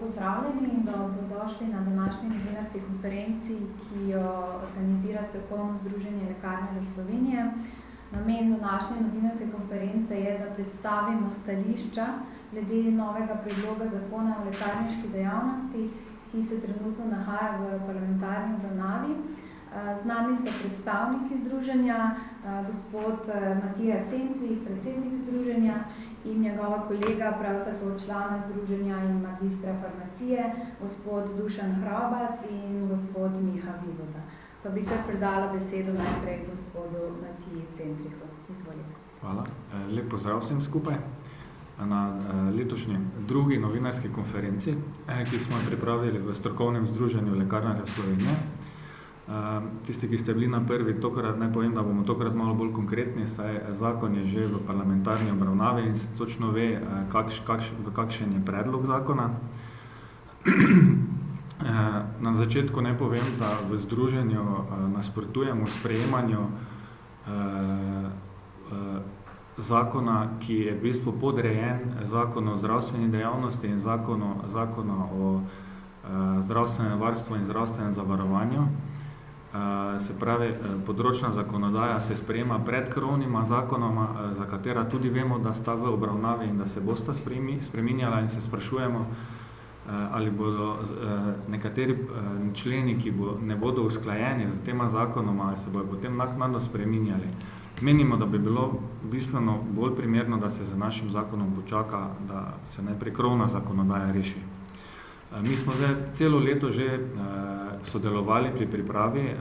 pozdravljeni in dobrodošli na današnji novinarski konferenci, ki jo organizira Strokovno združenje lekarnarjev Slovenije. Namen današnje novinarske konference je, da predstavimo stališča glede novega predloga zakona o lekarniški dejavnosti, ki se trenutno nahaja v parlamentarni obravnavi. Z nami so predstavniki združenja, gospod Matija Centrih, predsednik združenja, in njegova kolega, prav tako člana združenja in magistra farmacije, gospod Dušan Hrobat in gospod Miha Vivoda. Pa bi kar predala besedo najprej gospodu Matiji Centrihu. Izvolite. Hvala. Lep pozdrav vsem skupaj na letošnji drugi novinarski konferenci, ki smo jo pripravili v Strokovnem združenju lekarnarjev Slovenije. Tisti, ki ste bili na prvi, tokrat naj povem, da bomo tokrat malo bolj konkretni, saj zakon je že v parlamentarni obravnavi in se točno ve, kakšen je predlog zakona. Na začetku naj povem, da v združenju nasprotujemo sprejemanju zakona, ki je v bistvu podrejen zakonu o zdravstveni dejavnosti in zakonu o zdravstvenem varstvu in zdravstvenem zavarovanju. Se pravi, področna zakonodaja se sprejema pred krovnima zakonoma, za katera tudi vemo, da sta v obravnavi in da se bosta spreminjala, in se sprašujemo, ali bodo nekateri členi, ki ne bodo usklajeni z tema zakonoma, ali se bodo potem naknadno spreminjali. Menimo, da bi bilo bistveno bolj primerno, da se z našim zakonom počaka, da se najprej krovna zakonodaja reši. Mi smo zdaj celo leto že sodelovali pri pripravi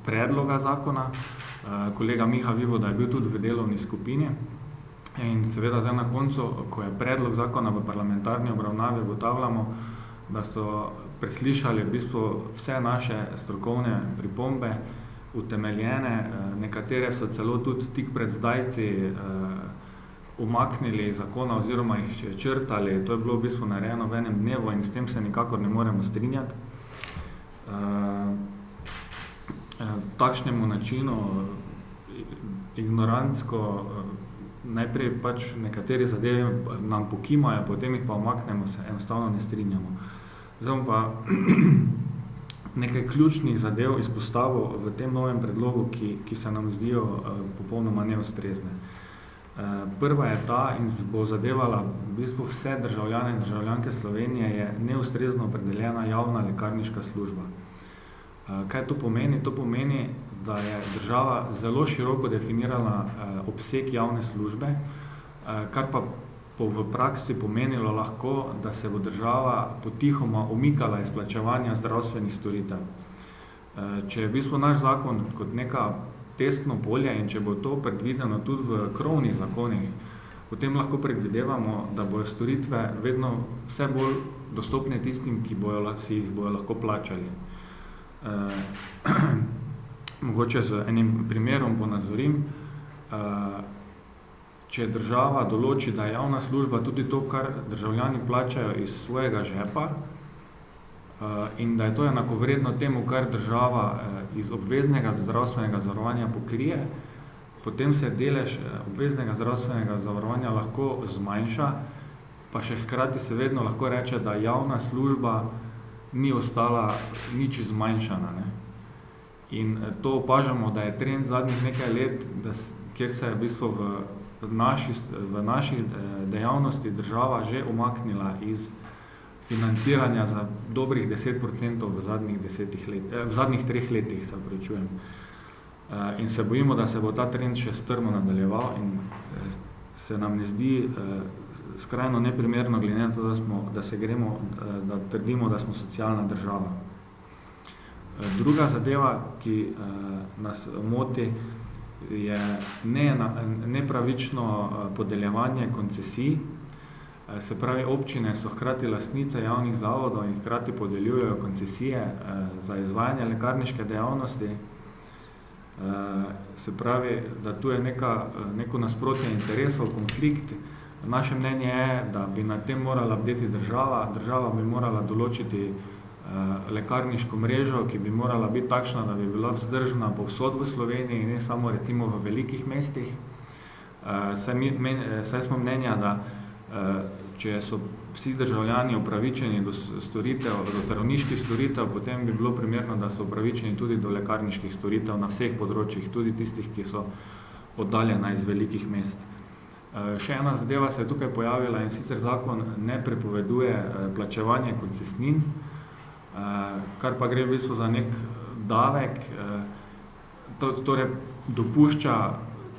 predloga zakona. Kolega Miha Vivoda je bil tudi v delovni skupini in seveda zdaj na koncu, ko je predlog zakona v parlamentarni obravnavi, ugotavljamo, da so preslišali v bistvu vse naše strokovne pripombe, utemeljene, nekatere so celo tudi tik pred zdajci umaknili zakona oziroma jih črtali. To je bilo v bistvu narejeno v enem dnevu in s tem se nikakor ne moremo strinjati. Takšnemu načinu ignorantsko najprej pač nekateri zadeve nam pokimajo, potem jih pa umaknemo, se enostavno ne strinjamo. Zdaj pa nekaj ključnih zadev izpostavil v tem novem predlogu, ki se nam zdijo popolnoma neustrezne. Prva je ta in bo zadevala v bistvu vse državljane in državljanke Slovenije, je neustrezno opredeljena javna lekarniška služba. Kaj to pomeni? To pomeni, da je država zelo široko definirala obseg javne službe, kar pa v praksi pomenilo lahko, da se bo država potihoma umikala iz plačevanja zdravstvenih storitev. Če je v bistvu naš zakon kot neka testno polje in če bo to predvideno tudi v krovnih zakonih, potem lahko predvidevamo, da bojo storitve vedno vse bolj dostopne tistim, ki si jih bojo lahko plačali. Mogoče z enim primerom ponazorim. Če država določi, da je javna služba tudi to, kar državljani plačajo iz svojega žepa, in da je to enakovredno temu, kar država iz obveznega zdravstvenega zavarovanja pokrije, potem se delež obveznega zdravstvenega zavarovanja lahko zmanjša, pa še hkrati se vedno lahko reče, da javna služba ni ostala nič zmanjšana, ne. In to opažamo, da je trend zadnjih nekaj let, kjer se je v bistvu v naši dejavnosti država že umaknila iz financiranja za dobrih 10% v zadnjih 3 letih, se opravičujem. In se bojimo, da se bo ta trend še strmo nadaljeval in se nam ne zdi skrajno neprimerno, glede na to, da trdimo, da smo socialna država. Druga zadeva, ki nas moti, je nepravično podeljevanje koncesij. Se pravi, občine so hkrati lastnice javnih zavodov in hkrati podeljujejo koncesije za izvajanje lekarniške dejavnosti. Se pravi, da tu je neko nasprotje interesov, konflikt. Naše mnenje je, da bi na tem morala bdeti država. Država bi morala določiti lekarniško mrežo, ki bi morala biti takšna, da bi bila vzdržna povsod v Sloveniji, ne samo recimo v velikih mestih. Saj smo mnenja, da če so vsi državljani upravičeni do storitev, do zdravniških storitev, potem bi bilo primerno, da so upravičeni tudi do lekarniških storitev na vseh področjih, tudi tistih, ki so oddaljena iz velikih mest. Še ena zadeva se je tukaj pojavila, in sicer zakon ne prepoveduje plačevanje koncesnin, kar pa gre v bistvu za nek davek, torej dopušča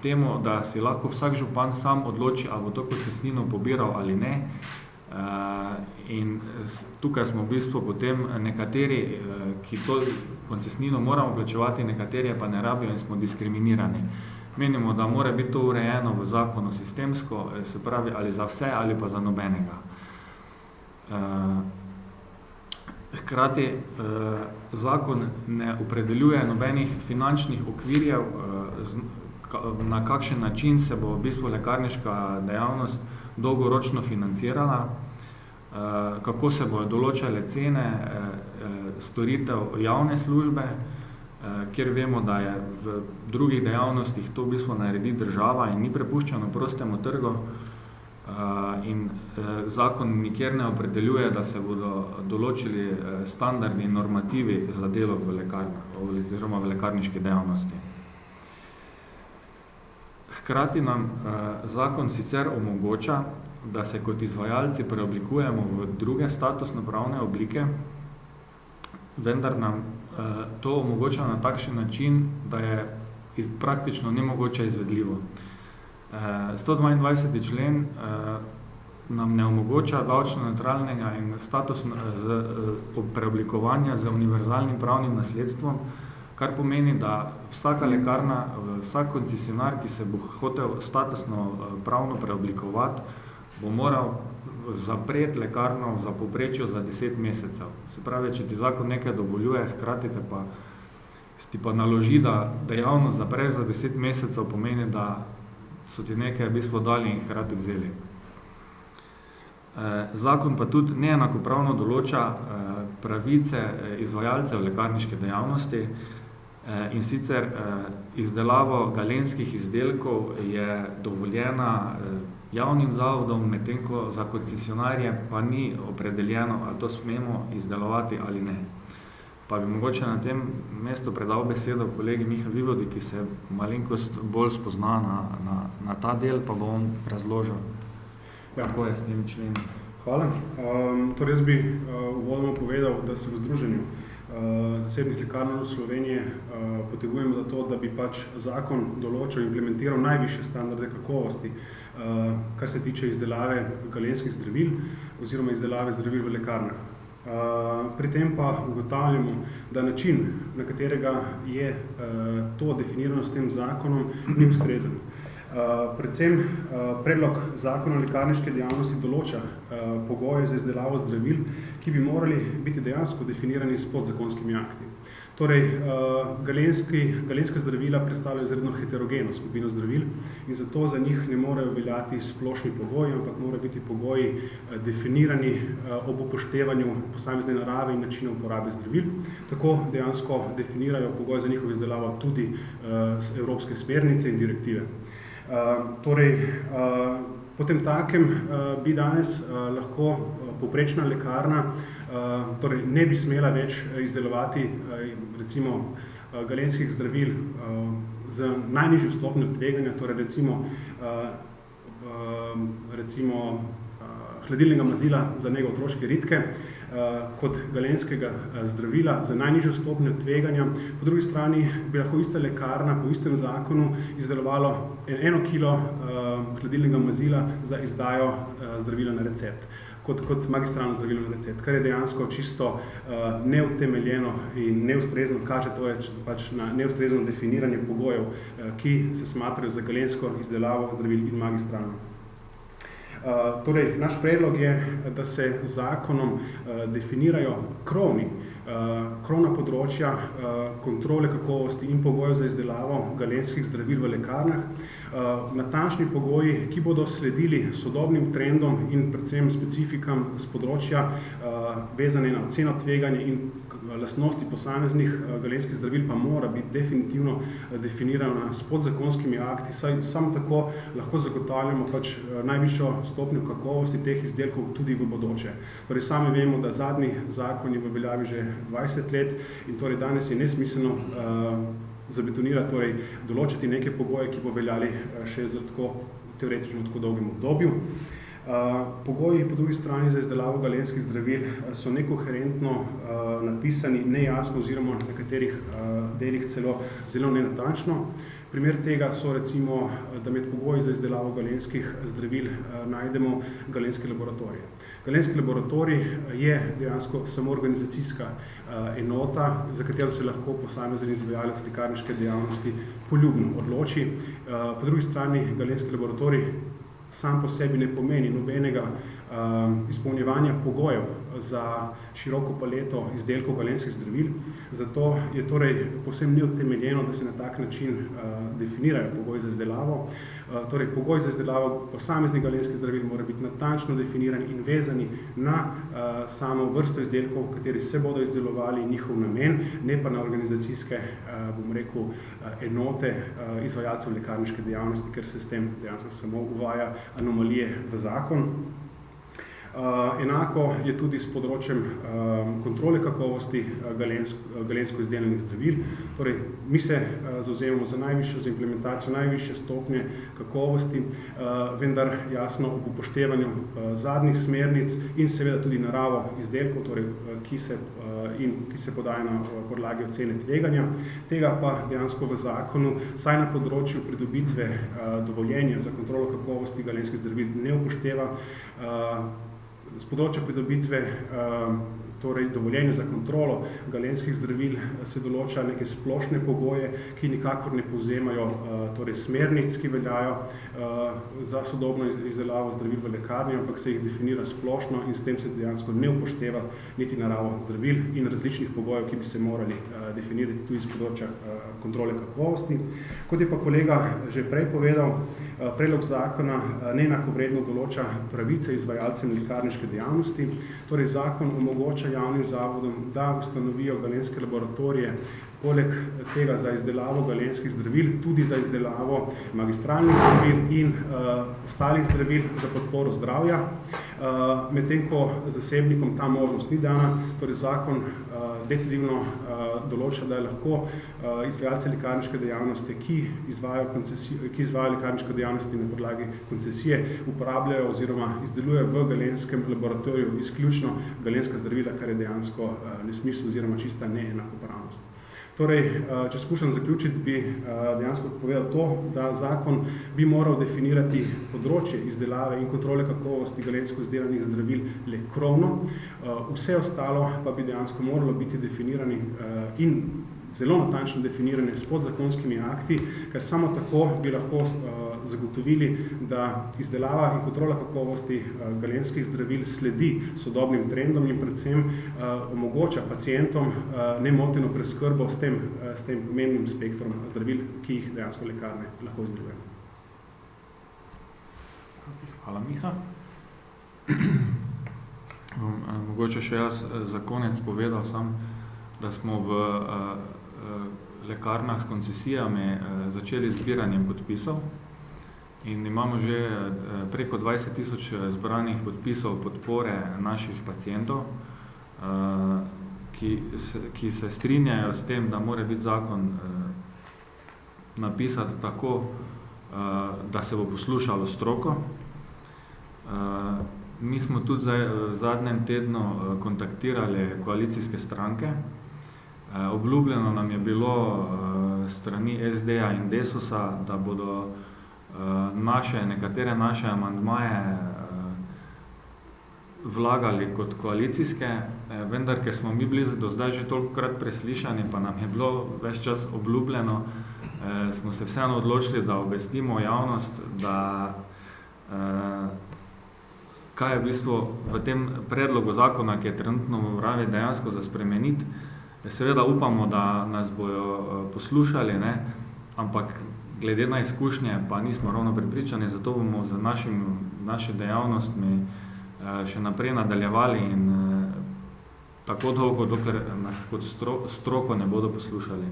temu, da si lahko vsak župan sam odloči, ali bo to koncesnino pobiral ali ne. In tukaj smo v bistvu potem nekateri, ki to koncesnino moramo plačevati, nekateri pa ne rabijo in smo diskriminirani. Menimo, da mora biti to urejeno v zakonu sistemsko, se pravi ali za vse ali pa za nobenega. Hkrati zakon ne opredeljuje nobenih finančnih okvirjev, na kakšen način se bo v bistvu lekarniška dejavnost dolgoročno financirala, kako se bodo določale cene storitev javne službe, kjer vemo, da je v drugih dejavnostih to v bistvu naredi država in ni prepuščeno prostemu trgu, in zakon nikjer ne opredeljuje, da se bodo določili standardi in normativi za delo v lekarnah oziroma v lekarniški dejavnosti. Hkrati nam zakon sicer omogoča, da se kot izvajalci preoblikujemo v druge statusno-pravne oblike, vendar nam to omogoča na takšen način, da je praktično nemogoče izvedljivo. 122. člen nam ne omogoča davčno-nevtralnega in preoblikovanja z univerzalnim pravnim nasledstvom, kar pomeni, da vsaka lekarna, vsak koncesionar, ki se bo hotel statusno pravno preoblikovati, bo moral zapreti lekarno za povprečju za 10 mesecev. Se pravi, če ti zakon nekaj dovoljuje, hkrati ti pa naloži, da dejavnost zapreš za 10 mesecev, pomeni, da so ti nekaj v bistvu dali in hkrati vzeli. Zakon pa tudi neenakopravno določa pravice izvajalcev lekarniške dejavnosti, in sicer izdelavo galenskih izdelkov je dovoljena javnim zavodom, medtem ko za koncesionarje pa ni opredeljeno, ali to smemo izdelovati ali ne. Pa bi mogoče na tem mestu predal besedo kolegi Miha Vivodi, ki se malenkost bolj spozna na ta del, pa bo on razložil, kako je s tem členom. Hvala. Torej jaz bi uvodno povedal, da se v Združenju zasebnih lekarn v Sloveniji potegujemo za to, da bi pač zakon določil in implementiral najvišje standarde kakovosti, kar se tiče izdelave galenskih zdravil oziroma izdelave zdravil v lekarnah. Pri tem pa ugotavljamo, da način, na katerega je to definirano s tem zakonom, ni ustrezen. Predvsem predlog zakona o lekarniške dejavnosti določa pogoje za izdelavo zdravil, ki bi morali biti dejansko definirani s podzakonskimi akti. Torej, galenska zdravila predstavljajo izredno heterogeno skupino zdravil in zato za njih ne morejo veljati splošni pogoji, ampak morajo biti pogoji definirani ob upoštevanju posamezne narave in načina uporabe zdravil. Tako dejansko definirajo pogoje za njihovo izdelavo tudi evropske smernice in direktive. Torej, potem takem bi danes lahko povprečna lekarna torej ne bi smela več izdelovati recimo galenskih zdravil z najnižjo stopnjo tveganja, torej recimo hladilnega mazila za nego otroške ritke, kot galenskega zdravila za najnižjo stopnjo tveganja. Po drugi strani bi lahko ista lekarna po istem zakonu izdelovalo 1 kilo hladilnega mazila za izdajo zdravila na recept, kot magistralno zdravilo na recept, kar je dejansko čisto neutemeljeno in neustrezno, kaže to je pač na neustrezno definiranje pogojev, ki se smatrajo za galensko izdelavo zdravil in magistralno. Torej, naš predlog je, da se zakonom definirajo krovni krovna področja kontrole kakovosti in pogojev za izdelavo galenskih zdravil v lekarnah, natančni pogoji, ki bodo sledili sodobnim trendom in predvsem specifikam z področja vezane na oceno tveganja in lastnosti posameznih galenskih zdravil pa mora biti definitivno definirana s podzakonskimi akti, saj samo tako lahko zagotavljamo pač najvišjo stopnjo kakovosti teh izdelkov tudi v bodoče. Torej, sami vemo, da zadnji zakon je v veljavi že 20 let in torej danes je nesmiselno zabetonirati, torej določiti neke pogoje, ki bo veljali še za tako teoretično tako dolgem obdobju. Pogoji po drugi strani za izdelavo galenskih zdravil so nekoherentno napisani, nejasno oziroma v nekaterih delih celo zelo nenatančno. Primer tega so recimo, da med pogoji za izdelavo galenskih zdravil najdemo galenske laboratorije. Galenski laboratorij je dejansko samo organizacijska enota, za katero se lahko posamezen izvajalec lekarniške dejavnosti poljubno odloči. Po drugi strani galenski laboratorij sam po sebi ne pomeni nobenega izpolnjevanja pogojev za široko paleto izdelkov galenskih zdravil, zato je torej povsem neutemeljeno, da se na tak način definirajo pogoji za izdelavo. Torej, pogoj za izdelavo posameznih galenskih zdravil mora biti natančno definirani in vezani na samo vrsto izdelkov, kateri se bodo izdelovali, njihov namen, ne pa na organizacijske, bom rekel, enote izvajalcev lekarniške dejavnosti, ker se s tem dejansko samo uvaja anomalije v zakon. Enako je tudi s področjem kontrole kakovosti galensko izdelanih zdravil. Torej, mi se zavzemamo za implementacijo najvišje stopnje kakovosti, vendar jasno ob upoštevanju zadnjih smernic in seveda tudi naravo izdelkov, torej, ki se podajo na podlagi ocene tveganja. Tega pa dejansko v zakonu, saj na področju pridobitve dovoljenja za kontrolo kakovosti galenskih zdravil ne upošteva. Z področja pridobitve torej dovoljenja za kontrolo galenskih zdravil se določa neke splošne pogoje, ki nikakor ne povzemajo torej smernic, ki veljajo za sodobno izdelavo zdravil v lekarni, ampak se jih definira splošno in s tem se dejansko ne upošteva niti naravo zdravil in različnih pogojev, ki bi se morali definirati tudi z področja kontrole kakovosti. Kot je pa kolega že prej povedal, predlog zakona neenakovredno določa pravice izvajalcem lekarniške dejavnosti, torej zakon omogoča javnim zavodom, da ustanovijo galenske laboratorije, poleg tega za izdelavo galenskih zdravil, tudi za izdelavo magistralnih zdravil in ostalih zdravil za podporo zdravja. Medtem ko zasebnikom ta možnost ni dana, torej zakon decidivno določa, da je lahko izvajalci lekarniške dejavnosti, ki izvajajo lekarniške dejavnosti na podlagi koncesije, uporabljajo oziroma izdelujejo v galenskem laboratoriju izključno galenska zdravila, kar je dejansko nesmisel oziroma čista neenakopravnost. Torej, če skušam zaključiti, bi dejansko povedal to, da zakon bi moral definirati področje izdelave in kontrole kakovosti galensko izdelanih zdravil le krovno, vse ostalo pa bi dejansko moralo biti definirani in zelo natančno definirane s podzakonskimi akti, ker samo tako bi lahko zagotovili, da izdelava in kontrola kakovosti galenskih zdravil sledi sodobnim trendom in predvsem omogoča pacientom nemoteno preskrbo s tem pomembnim spektrom zdravil, ki jih dejansko lekarne lahko izdelujejo. Hvala, Miha. Mogoče še jaz za konec povedal sam, da smo v lekarnah s koncesijami začeli zbiranjem podpisov in imamo že preko 20,000 zbranih podpisov podpore naših pacientov, ki se strinjajo s tem, da mora biti zakon napisati tako, da se bo poslušalo stroko. Mi smo tudi v zadnjem tednu kontaktirali koalicijske stranke. Obljubljeno nam je bilo strani SD-ja in Desusa, da bodo nekatere naše amandmaje vlagali kot koalicijske, vendar, ker smo mi bili do zdaj že tolikokrat preslišani, pa nam je bilo ves čas obljubljeno, smo se vseeno odločili, da obvestimo javnost, da kaj je v bistvu v tem predlogu zakona, ki je trenutno v obravnavi, dejansko za spremeniti. Seveda upamo, da nas bojo poslušali, ne? Ampak glede na izkušnje pa nismo ravno prepričani, zato bomo z naši dejavnostmi še naprej nadaljevali in tako dolgo, dokler nas kot stroko ne bodo poslušali.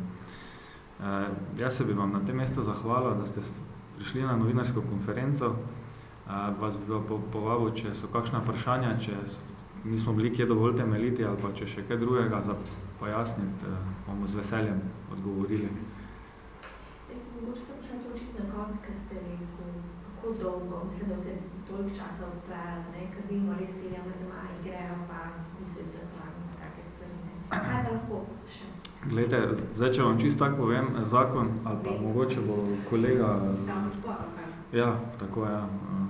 Jaz se bi vam na tem mestu zahvalil, da ste prišli na novinarsko konferenco. Vas bi povabil, če so kakšna vprašanja, če nismo bili kje dovolj temeljiti ali pa če še kaj drugega za pojasniti, bomo z veseljem odgovorili. Mogoče se vprašati čisto na konc, kaj ste rekel, kako dolgo, mislim, da v toliko časa ustrajali, ker vidimo res te amandmaji grejo, pa niso izglasovani na take stvari. Kaj pa lahko še? Glejte, zdaj, če vam čisto tako povem, zakon, ali pa mogoče bo kolega... Ustavni spor, ali kaj? Ja, tako je.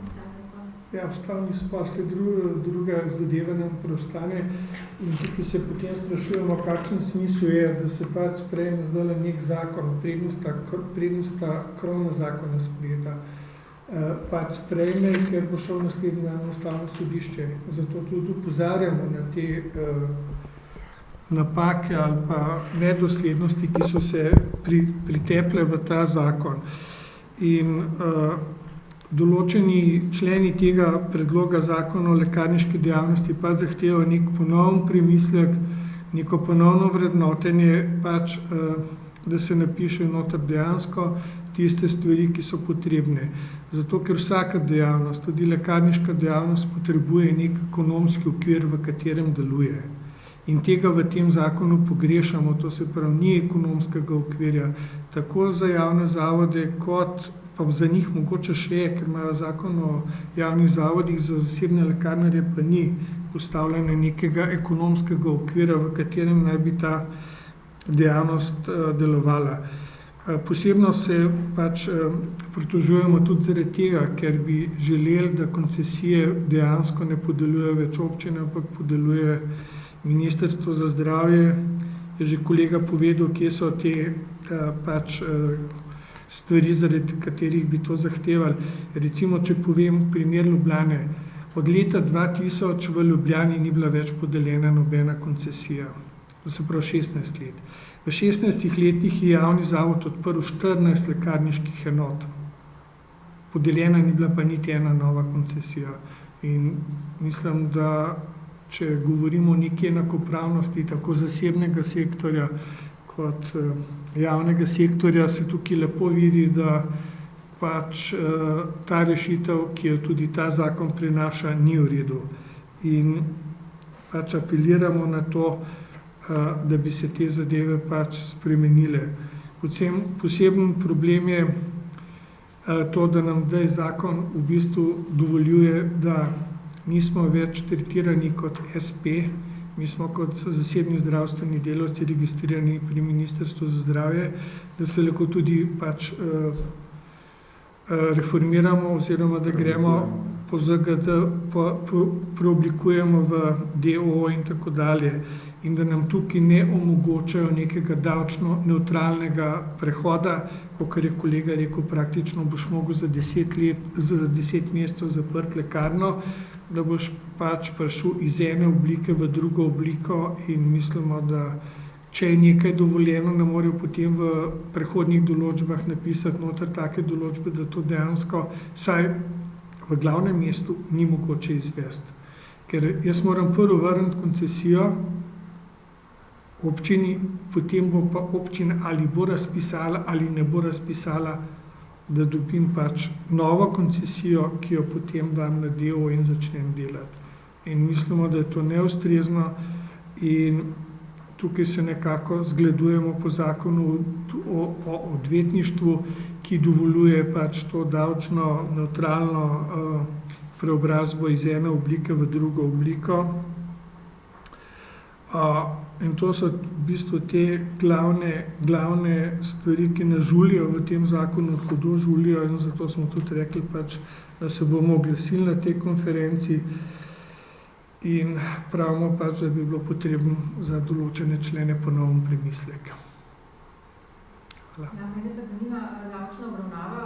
Ustavni spor. Ja, ustavni spor se druga zadeva nam preostane in tukaj se potem sprašujemo, kakšen smisel je, da se pač sprejme zdaj nek zakon, prednost krovna zakona sprejeta. Pač sprejme, ker bo šel naslednji dan na ustavno sodišče. Zato tudi opozarjamo na te napake ali pa nedoslednosti, ki so se priteple v ta zakon. In določeni členi tega predloga zakona o lekarniški dejavnosti pa zahtevajo nek ponoven premislek, neko ponovno vrednotenje, pač, da se napiše noter dejansko tiste stvari, ki so potrebne. Zato, ker vsaka dejavnost, tudi lekarniška dejavnost, potrebuje nek ekonomski okvir, v katerem deluje. In tega v tem zakonu pogrešamo, to se pravi, ni ekonomskega okvirja, tako za javne zavode, kot pa za njih mogoče še je, ker imajo zakon o javnih zavodih, za zasebne lekarnarje pa ni postavljeno nekega ekonomskega okvira, v katerem naj bi ta dejavnost delovala. Posebno se pač pritožujemo tudi zaradi tega, ker bi želeli, da koncesije dejansko ne podeljuje več občine, ampak podeljuje Ministrstvo za zdravje. Je že kolega povedal, kje so te pač stvari, zaradi katerih bi to zahtevali. Recimo, če povem primer Ljubljane, od leta 2000 v Ljubljani ni bila več podeljena nobena koncesija. To se pravi 16 let. V 16 letih je javni zavod odprl 14 lekarniških enot. Podeljena ni bila pa niti ena nova koncesija. In mislim, da če govorimo o neki enakopravnosti tako zasebnega sektorja kot javnega sektorja, se tukaj lepo vidi, da pač ta rešitev, ki jo tudi ta zakon prinaša, ni v redu. In pač apeliramo na to, da bi se te zadeve pač spremenile. Poseben problem je to, da nam zdaj zakon v bistvu dovoljuje, da nismo več tretirani kot SP, mi smo kot zasebni zdravstveni delavci registrirani pri Ministrstvu za zdravje, da se lahko tudi pač reformiramo oziroma da gremo po ZGD, preoblikujemo v DOO in tako dalje. In da nam tukaj ne omogočajo nekega davčno neutralnega prehoda, kakor je kolega rekel, praktično boš mogel za 10 mesecev zaprti lekarno, da boš pač prišel iz ene oblike v drugo obliko in mislimo, da če je nekaj dovoljeno, ne morejo potem v prehodnih določbah napisati noter take določbe, da to dejansko vsaj v glavnem mestu ni mogoče izvesti. Ker jaz moram prvo vrniti koncesijo občini, potem bo pa občina ali bo razpisala ali ne bo razpisala, da dobim pač novo koncesijo, ki jo potem dam na DO in začnem delati. In mislimo, da je to neustrezno in tukaj se nekako zgledujemo po zakonu o odvetništvu, ki dovoljuje pač to davčno neutralno preobrazbo iz ene oblike v drugo obliko. In to so v bistvu te glavne stvari, ki nas žulijo v tem zakonu, hudo žulijo, in zato smo tudi rekli, pač, da se bomo oglasili na tej konferenci in pravimo pač, da bi bilo potrebno za določene člene ponovno premislek. Hvala. Ja, mene pa zanima davčna obravnava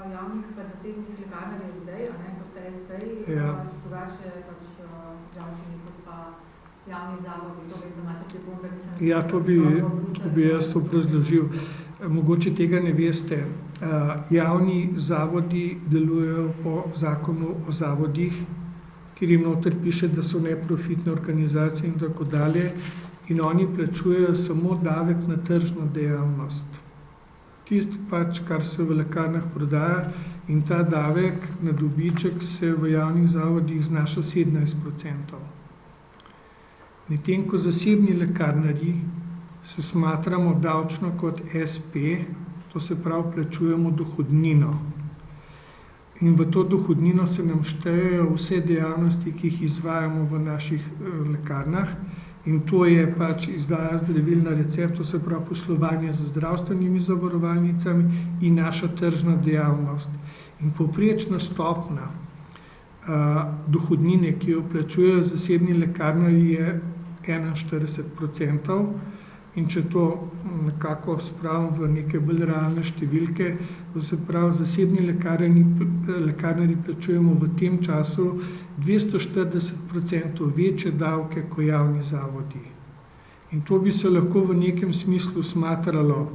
javnih pa zasebnih lekarnarjev zdaj, ko ste SPI, drugače javni zavodi, to bi, da imate pripombe, Ja, to bi jaz obrazložil. Mogoče tega ne veste. Javni zavodi delujejo po zakonu o zavodih, kjer jim noter piše, da so neprofitne organizacije in tako dalje, in oni plačujejo samo davek na tržno dejavnost. Tisto pač, kar se v lekarnah prodaja, in ta davek na dobiček se v javnih zavodih znaša 17%. Medtem ko zasebni lekarnarji se smatramo davčno kot SP, to se pravi, plačujemo dohodnino. In v to dohodnino se nam štejejo vse dejavnosti, ki jih izvajamo v naših lekarnah, in to je pač izdaja zdravil na recept, to se pravi poslovanje z zdravstvenimi zavarovalnicami in naša tržna dejavnost. In povprečna stopnja dohodnine, ki jo plačujejo zasebni lekarnarji, je 41%. In če to nekako spravim v neke bolj realne številke, to se pravi, zasebni lekarnarji plačujemo v tem času 240% večje davke kot javni zavodi. In to bi se lahko v nekem smislu smatralo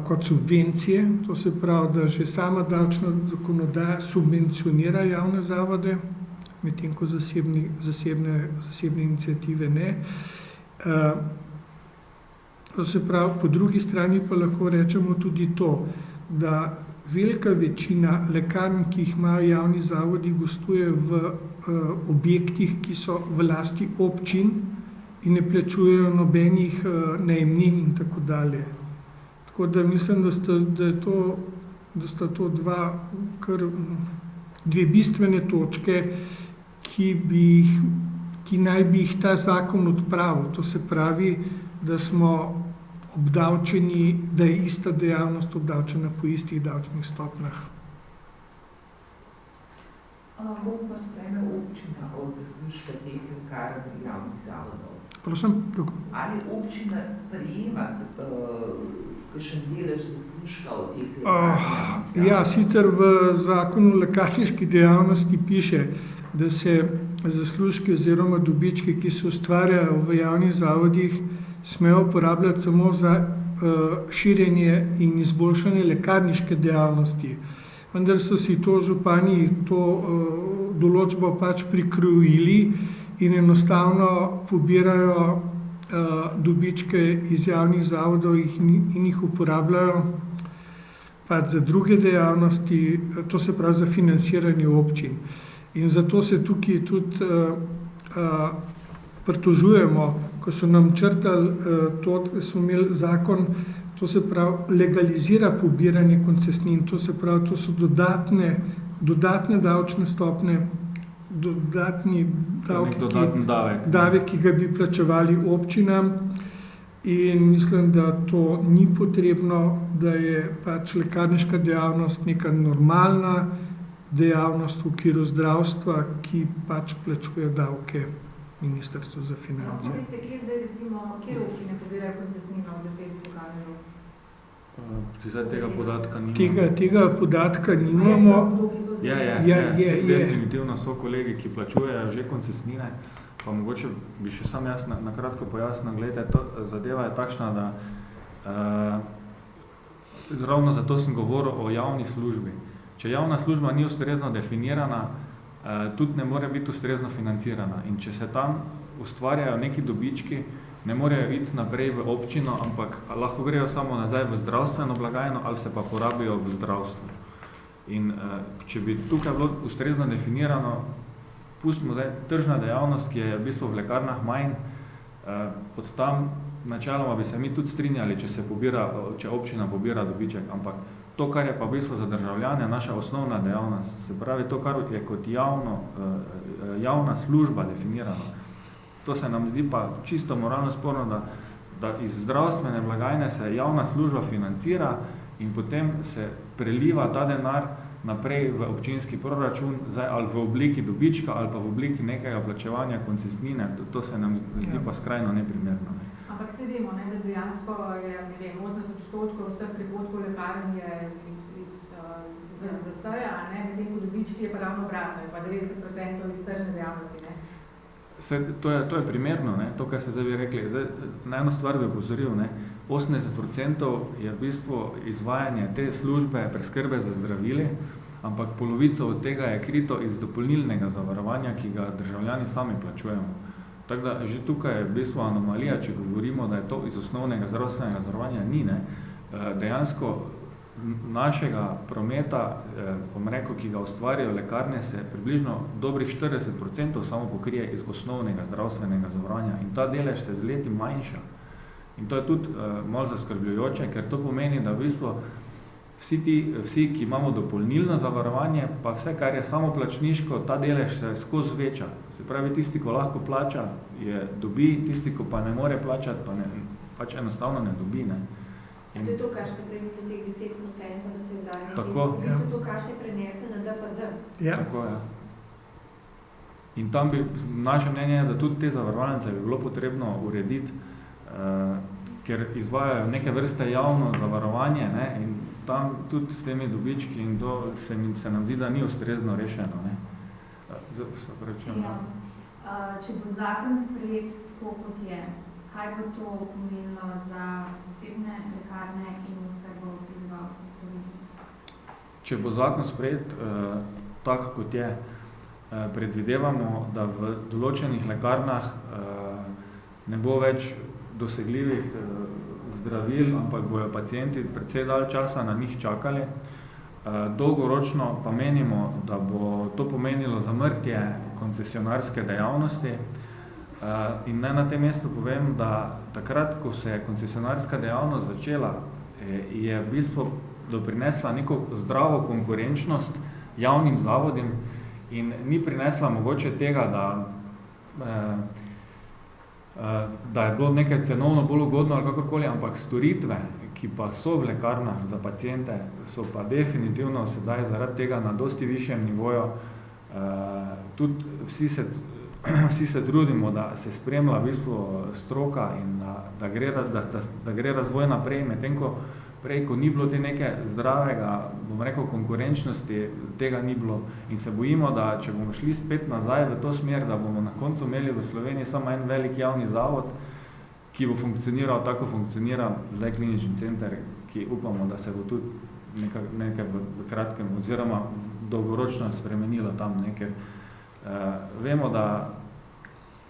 kot subvencije, to se pravi, da že sama davčna zakonodaja subvencionira javne zavode, medtem ko zasebne iniciative ne. To se pravi, po drugi strani pa lahko rečemo tudi to, da velika večina lekarn, ki jih imajo javni zavodi, gostuje v objektih, ki so v lasti občin in ne plačujejo nobenih najemnin in tako dalje. Tako da mislim, da sta to dve bistvene točke, ki naj bi jih ta zakon odpravil. To se pravi, da smo obdavčeni, da je ista dejavnost obdavčena po istih davčnih stopnjah. Koliko pa sprejme občina od zaslužka teh lekarn javnih zavodov? Prosim? Ali občina prejema kakšen delež zaslužka od teh lekarn javnih zavodov? Ja, sicer v zakonu o lekarniški dejavnosti piše, da se zaslužki oziroma dobički, ki se ustvarjajo v javnih zavodih, smejo uporabljati samo za širjenje in izboljšanje lekarniške dejavnosti. Vendar so si to župani to določbo pač prikrojili in enostavno pobirajo dobičke iz javnih zavodov in jih uporabljajo pač za druge dejavnosti, to se pravi za financiranje občin. In zato se tukaj tudi pritožujemo, ko so nam črtali to, da smo imeli zakon, to se pravi legalizira pobiranje koncesnin, to se pravi, to so dodatne davčne stopnje, dodatni davek, ki ga bi plačevali občinam, in mislim, da to ni potrebno, da je pač lekarniška dejavnost neka normalna dejavnost v okviru zdravstva, ki pač plačuje davke Ministrstvo za finance. Veste, kje zdaj recimo, kje občine pobirajo koncesnino v 10 lokalnih? Zdaj tega podatka nimamo. Tega podatka nimamo. Definitivno so kolegi, ki plačujejo že koncesnine, pa mogoče bi še sam jaz na kratko pojasnil. Glejte, zadeva je takšna, da ravno zato sem govoril o javni službi. Če javna služba ni ustrezno definirana, tudi ne more biti ustrezno financirana. In če se tam ustvarjajo neki dobički, ne morejo iti naprej v občino, ampak lahko grejo samo nazaj v zdravstveno blagajno ali se pa porabijo v zdravstvu. In če bi tukaj bilo ustrezno definirano, pustimo zdaj tržna dejavnost, ki je v bistvu v lekarnah manj, od tam načeloma bi se mi tudi strinjali, če občina pobira dobiček, ampak to, kar je pa v bistvu za državljane naša osnovna dejavnost, se pravi to, kar je kot javna služba definirana, to se nam zdi pa čisto moralno sporno, da iz zdravstvene blagajne se javna služba financira in potem se preliva ta denar naprej v občinski proračun, zdaj ali v obliki dobička ali pa v obliki nekega plačevanja koncesnine, to se nam zdi pa skrajno neprimerno. Ampak se vemo, da dejansko je 80% vseh prihodkov lekarn je iz ZZS-ja, medtem ko dobički je pa ravno obratno, je pa 90% iz tržne dejavnosti. To je primerno, ne, to, kar ste zdaj vi rekli. Zdaj, na eno stvar bi opozoril, ne, 80% je v bistvu izvajanje te službe preskrbe za zdravili, ampak polovico od tega je krito iz dopolnilnega zavarovanja, ki ga državljani sami plačujemo. Tako da že tukaj je v bistvu anomalija, če govorimo, da je to iz osnovnega zdravstvenega zavarovanja, ni, ne. Dejansko našega prometa, bom rekel, ki ga ustvarjajo lekarne, se približno dobrih 40% samo pokrije iz osnovnega zdravstvenega zavarovanja in ta delež se z leti manjša. In to je tudi malo zaskrbljujoče, ker to pomeni, da v bistvu vsi, ki imamo dopolnilno zavarovanje, pa vse, kar je samoplačniško, ta delež se skozi veča. Se pravi, tisti, ko lahko plača, dobi, tisti, ko pa ne more plačati, pač enostavno ne dobi, ne. To je to, kar ste prej mislili, 10%, da se vzajemno. Tako. V bistvu to, kar se prenese na DPZ. Ja. Tako, ja. In tam bi, naše mnenje je, da tudi te zavarovalnice bi bilo potrebno urediti, ker izvajajo neke vrste javno zavarovanje, ne, in tam tudi s temi dobički in to se nam zdi, da ni ustrezno rešeno, ne. Če bo zakon sprejet tako, kot je, kaj bo to pomenilo za zasebne lekarne in oskrbo prebivalstva? Če bo zakon sprejet tak, kot je, predvidevamo, da v določenih lekarnah ne bo več dosegljivih zdravil, ampak bojo pacienti precej dalj časa na njih čakali. Dolgoročno pa menimo, da bo to pomenilo zamrtje koncesionarske dejavnosti. In naj na tem mestu povem, da takrat, ko se je koncesionarska dejavnost začela, je v bistvu doprinesla neko zdravo konkurenčnost javnim zavodim in ni prinesla mogoče tega, da je bilo nekaj cenovno bolj ugodno ali kakorkoli, ampak storitve, ki pa so v lekarnah za paciente, so pa definitivno sedaj zaradi tega na dosti višjem nivoju. Tudi vsi se trudimo, da se spremlja v bistvu stroka in da gre razvoj naprej, medtem ko prej, ko ni bilo te neke zdravega, bom rekel, konkurenčnosti, tega ni bilo. In se bojimo, da če bomo šli spet nazaj v to smer, da bomo na koncu imeli v Sloveniji samo en velik javni zavod, ki bo funkcioniral tako, funkcionira zdaj klinični center, ki upamo, da se bo tudi nekaj v kratkem oziroma dolgoročno spremenilo tam, ne, ker vemo, da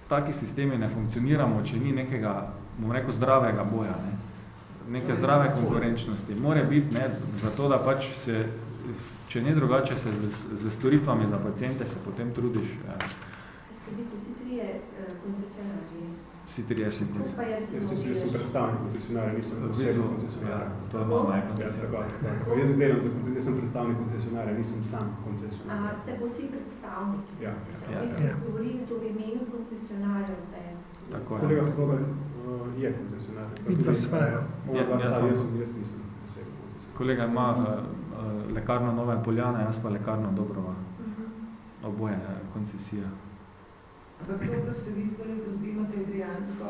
taki sistemi ne funkcioniramo, če ni nekega, bom rekel, zdravega boja, ne. Neke zdrave konkurenčnosti. More biti, ne, zato da pač se, če ne drugače, se z storitvami za paciente se potem trudiš. Ste v bistvu vsi trije koncesionarji? Vsi trije so koncesionarji. Jaz sem predstavnik koncesionarja, nisem osebno koncesionarja. To je malo koncesionarja. Jaz delam za koncesionarja, jaz sem predstavnik koncesionarja, nisem sam koncesionarja. Ste pa vsi predstavniki? Ja. Vi ste govorili to v imenu koncesionarja zdaj? Tako je. Kolega Hrovat je koncesionar. Vidva svaja. Jaz nisem osebno koncesionar. Kolega ima lekarno Nove Poljane, jaz pa lekarno Dobrova. Oboje koncesija. Ampak to, da se vi zdaj zauzimate, dejansko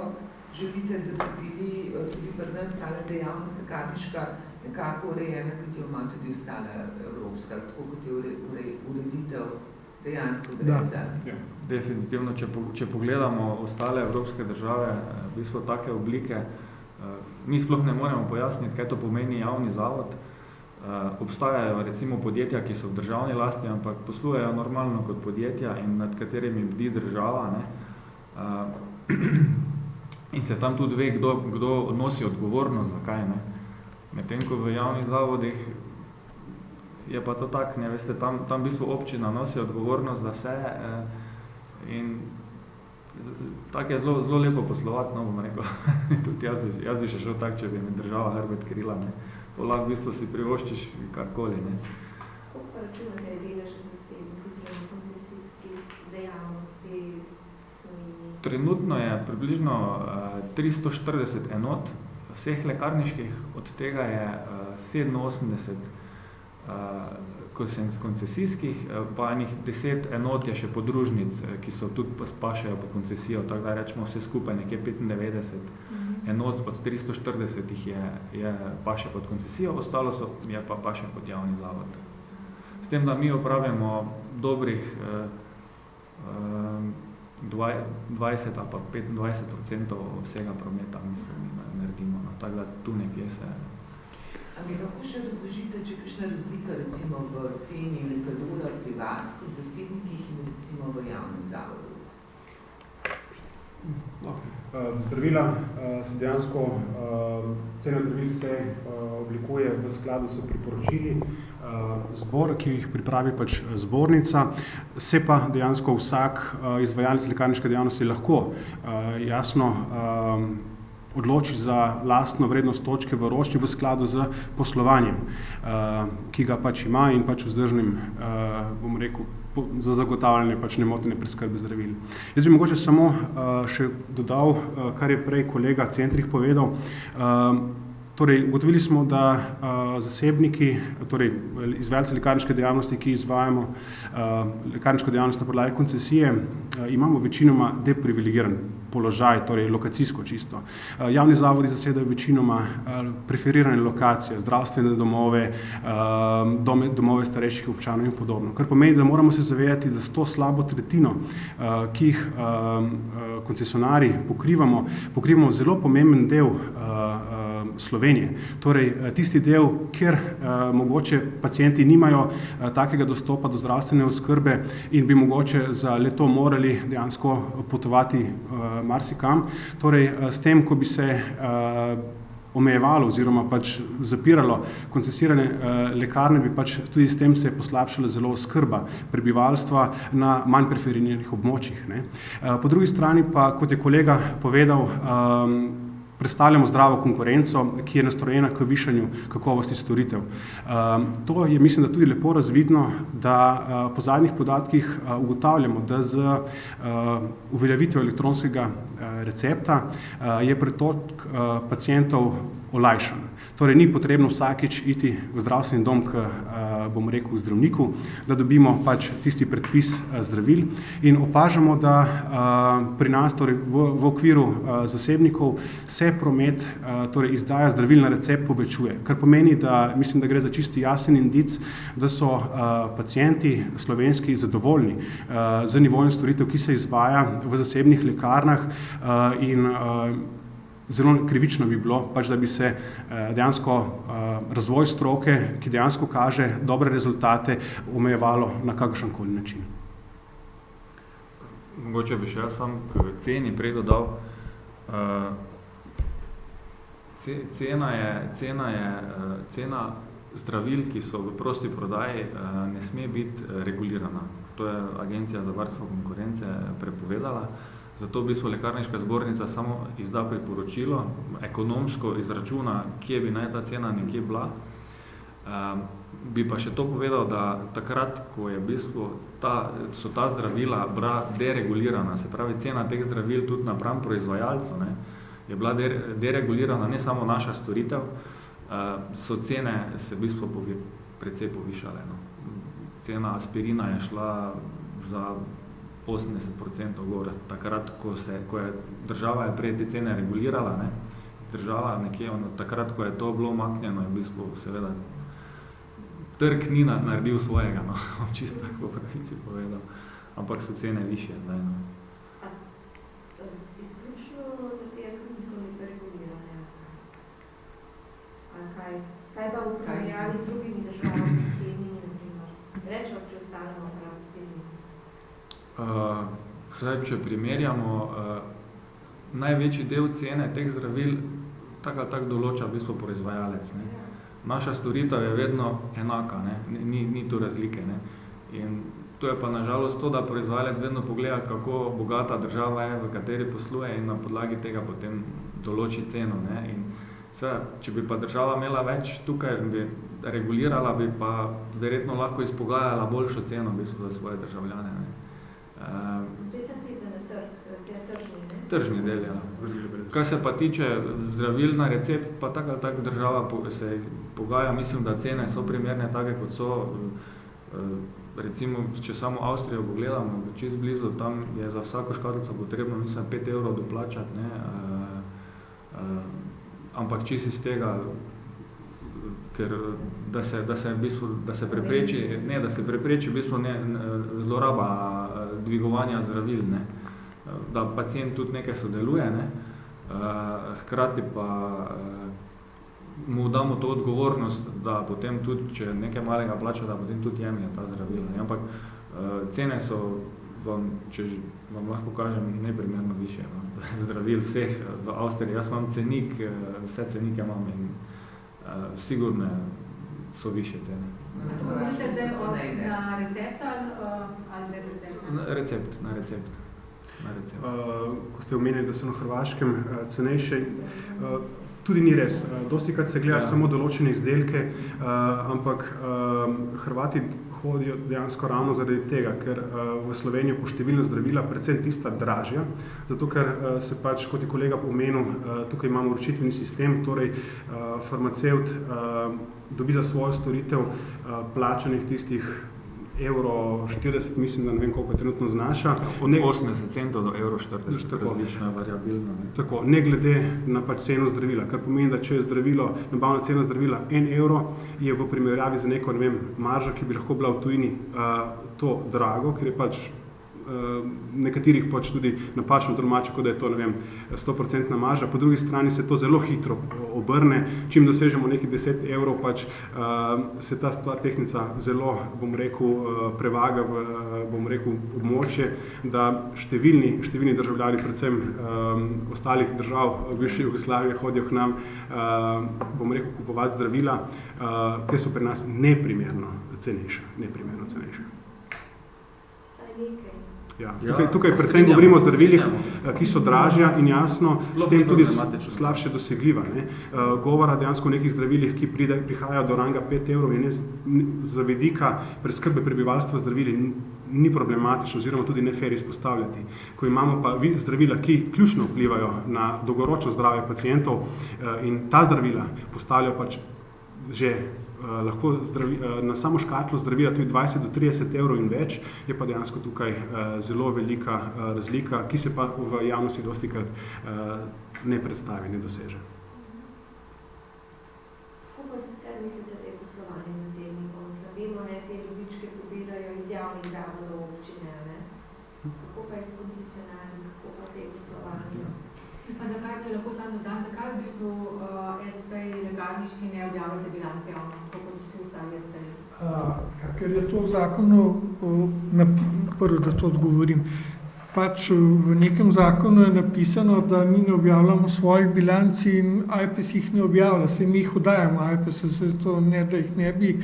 želite, da bi bili tudi pri nas stala dejavnost lekarniška nekako urejena, kot jo ima tudi ostala evropska, tako kot je ureditev dejansko gre za. Definitivno, če pogledamo ostale evropske države, v bistvu take oblike, mi sploh ne moremo pojasniti, kaj to pomeni javni zavod. Obstajajo recimo podjetja, ki so v državni lasti, ampak poslujejo normalno kot podjetja in nad katerimi bdi država, ne. In se tam tudi ve, kdo nosi odgovornost, zakaj, ne. Medtem ko v javnih zavodih je pa to tak, ne, veste, tam v bistvu občina nosi odgovornost za vse in tako je zelo lepo poslovati, no, bom rekel. Tudi jaz bi še šel tak, če bi mi država hrbet krila, ne. Lahko v bistvu si privoščiš karkoli, ne. Koliko pa računate delež zasebnih oziroma koncesijskih dejavnosti v Sloveniji? Trenutno je približno 340 enot vseh lekarniških, od tega je 87 koncesijskih, pa enih 10 enot je še podružnic, ki so tudi pašejo pod koncesijo, tako da rečemo vse skupaj nekje 95 enot od 340 je paše pod koncesijo, ostalo je pa paše pod javni zavod. S tem, da mi opravimo dobrih 20 ali pa 25% vsega prometa, mislim, naredimo. No, tako da tu nekje se... A mi lahko še razložite, če kakšna razlika recimo v ceni lekadora pri vas kot zasebnikih in recimo v javnem zavodu? Zdravila se dejansko, cena zdravil se oblikuje v skladu s priporočili zbor, ki jih pripravi pač zbornica, se pa dejansko vsak izvajalec lekarniške dejavnosti lahko jasno odloči za lastno vrednost točke v rošnji v skladu z poslovanjem, ki ga pač ima in pač vzdržnim, bom rekel, za zagotavljanje pač nemotene preskrbe zdravil. Jaz bi mogoče samo še dodal, kar je prej kolega Centrih povedal. Torej, ugotovili smo, da zasebniki, torej izvajalci lekarniške dejavnosti, ki izvajamo lekarniško dejavnost na podlagi koncesije, imamo večinoma deprivilegiran položaj, torej lokacijsko čisto. Javni zavodi zasedajo večinoma preferirane lokacije, zdravstvene domove, domove starejših občanov in podobno. Kar pomeni, da moramo se zavedati, da s to slabo tretjino, ki jih koncesionarji pokrivamo zelo pomemben del Slovenije. Torej, tisti del, kjer mogoče pacienti nimajo takega dostopa do zdravstvene oskrbe in bi mogoče za leto morali dejansko potovati marsikam. Torej, s tem, ko bi se omejevalo oziroma pač zapiralo koncesirane lekarne, bi pač tudi s tem se poslabšala zelo oskrba prebivalstva na manj preferiranih območjih, ne. Po drugi strani pa, kot je kolega povedal, predstavljamo zdravo konkurenco, ki je nastrojena k višanju kakovosti storitev. To je, mislim, da tudi lepo razvidno, da po zadnjih podatkih ugotavljamo, da z uveljavitvijo elektronskega recepta je pretok pacientov olajšan. Torej, ni potrebno vsakič iti v zdravstveni dom k, bom rekel, zdravniku, da dobimo pač tisti predpis zdravil in opažamo, da pri nas, torej v okviru zasebnikov, se promet, torej izdaja zdravil na recept povečuje, kar pomeni, da mislim, da gre za čisto jasen indic, da so pacienti slovenski zadovoljni z nivojem storitev, ki se izvaja v zasebnih lekarnah in zelo krivično bi bilo, pač da bi se dejansko razvoj stroke, ki dejansko kaže dobre rezultate, omejevalo na kakršenkoli način. Mogoče bi še jaz sam k ceni prej dodal. Cena zdravil, ki so v prosti prodaji, ne sme biti regulirana. To je Agencija za varstvo konkurence prepovedala. Zato v bistvu lekarniška zbornica samo izda priporočilo, ekonomsko izračuna, kje bi naj ta cena nekje bila. Bi pa še to povedal, da takrat, ko je v bistvu so ta zdravila bila deregulirana, se pravi cena teh zdravil tudi napram proizvajalcu, ne, je bila deregulirana, ne samo naša storitev, so cene se v bistvu precej povišale. No. Cena aspirina je šla za 80% gor, takrat, ko je država prej te cene regulirala, ne, država nekje, takrat, ko je to bilo umaknjeno, je v bistvu seveda trg ni naredil svojega, no, čisto tako v pravici povedal, ampak so cene višje zdaj. No. Izključno za te, ker niso bile regulirane. Kaj pa v primerjavi s drugimi državami, s cenimi, na primer? Rečemo, če ostanemo prav s temi. Zdaj, če primerjamo, največji del cene teh zdravil tako določa v bistvu proizvajalec. Ne. Naša storitev je vedno enaka, ne. Ni tu razlike. Ne. In to je pa na žalost to, da proizvajalec vedno pogleda, kako bogata država je, v kateri posluje in na podlagi tega potem določi ceno. Ne. In seveda, če bi pa država imela več tukaj, bi regulirala, bi pa verjetno lahko izpogajala boljšo ceno v bistvu za svoje državljane. Ne. To je sem pisa na tržni, ne? Tržni del, ja. Kar se pa tiče zdravil na recept, pa tako država se pogaja, mislim, da cene so primerne take, kot so. Recimo, če samo Avstrijo pogledamo, čisto blizu, tam je za vsako škatlico potrebno, mislim, 5 € doplačati, ne. Ampak čisto iz tega, ker da se prepreči v bistvu zloraba dvigovanja zdravil, ne. da pacient tudi nekaj sodeluje, ne? Hkrati pa mu damo to odgovornost, da potem tudi, če nekaj malega plača, da potem tudi jemlje ta zdravila. Ampak cene so, če vam lahko kažem, neprimerno više, no? Zdravil vseh v Avstriji. Jaz imam cenik, vse cenike imam in sigurno so više cene. To govorite zdaj na recept ali brez recepta? Na recept. Ko ste omenili, da so na Hrvaškem cenejše, tudi ni res. Dostikrat se gleda samo določene izdelke, ampak Hrvati hodijo dejansko ravno zaradi tega, ker v Sloveniji po številna zdravila, predvsem tista dražja, zato ker se pač, kot je kolega pomenil, tukaj imamo vročitveni sistem, torej farmacevt dobi za svojo storitev plačanih tistih €40, mislim, da ne vem, koliko trenutno znaša. Od 80 centov do €40, različno variabilno. Tako, ne glede na pač ceno zdravila, kar pomeni, da če je zdravilo, nabavna cena zdravila €1, je v primerjavi za neko, ne vem, marža, ki bi lahko bila v tujini, to drago, ker je pač nekaterih pač tudi napačno tolmači, kot da je to, ne vem, 100% marža. Po drugi strani se to zelo hitro obrne. Čim dosežemo nekih €10, pač se ta stvar tehnica zelo, bom rekel, prevaga v, bom rekel, območje, da številni državljani, predvsem ostalih držav bivše Jugoslavije, hodijo k nam, bom rekel, kupovati zdravila, ker so pri nas neprimerno cenejša. Ja, tukaj predvsem govorimo o zdravilih, ki so dražja in jasno, s tem tudi slabše dosegljiva. Ne? Govora dejansko o nekih zdravilih, ki prihajajo do ranga €5 in za vidika preskrbe prebivalstva zdravili ni problematično oziroma tudi ne fair izpostavljati. Ko imamo pa zdravila, ki ključno vplivajo na dolgoročno zdravje pacientov in ta zdravila postavljajo pač že lahko na samo škatlo zdravila tudi €20 do €30 in več, je pa dejansko tukaj zelo velika razlika, ki se pa v javnosti dostikrat ne predstavi, ne doseže. Kako pa sicer mislite, da je poslovanje zasebnikov? Vemo, ne, te dobičke pobirajo iz javnih zavodov občine, ne? Kako pa je s koncesionarji, kako pa te poslovanje? Pa zakaj, če lahko samo dodam, zakaj v bistvu SP-ji lekarniški ne objavljate bilance javno, kot vsi ostali SP-ji? Ker je to v zakonu, prvo, da to odgovorim, pač v nekem zakonu je napisano, da mi ne objavljamo svojih bilanc in AJPES jih ne objavlja, se mi jih oddajamo AJPES-u, to ne, da jih ne bi.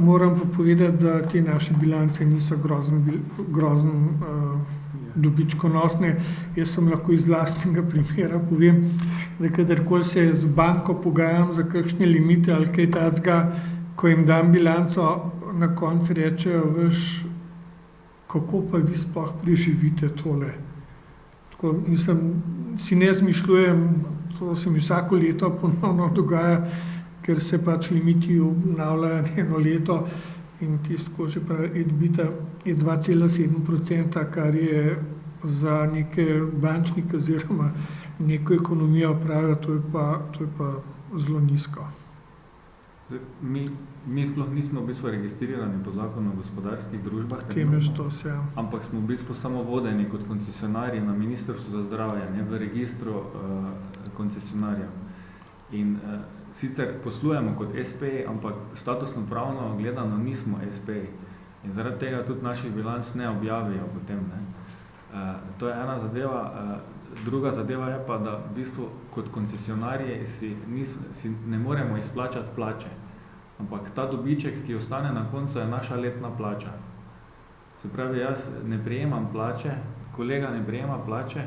Moram pa povedati, da te naše bilance niso grozno dobičkonosne. Jaz sem lahko iz lastnega primera povem, da kadarkoli se z banko pogajam za kakšne limite ali kaj takega, ko jim dam bilanco, na koncu rečejo, veš, kako pa vi sploh preživite tole. Tako, mislim, si ne zmišljujem, to se mi vsako leto ponovno dogaja, ker se pač limiti obnavljajo eno leto in tisto, že pravi, EDBITA je 2,7%, kar je za neke bančnike oziroma neko ekonomijo pravijo, to je pa zelo nizko. Mi sploh nismo v bistvu registrirani po zakonu o gospodarskih družbah, ampak smo v bistvu samo vodeni kot koncesionarji na Ministrstvu za zdravje, ne, v registru koncesionarjev. In sicer poslujemo kot SP, ampak statusno pravno gledano nismo SP. In zaradi tega tudi naših bilanc ne objavijo potem. Ne. To je ena zadeva. Druga zadeva je pa, da v bistvu kot koncesionarji si ne moremo izplačati plače. Ampak ta dobiček, ki ostane na koncu, je naša letna plača. Se pravi, jaz ne prejemam plače, kolega ne prejema plače,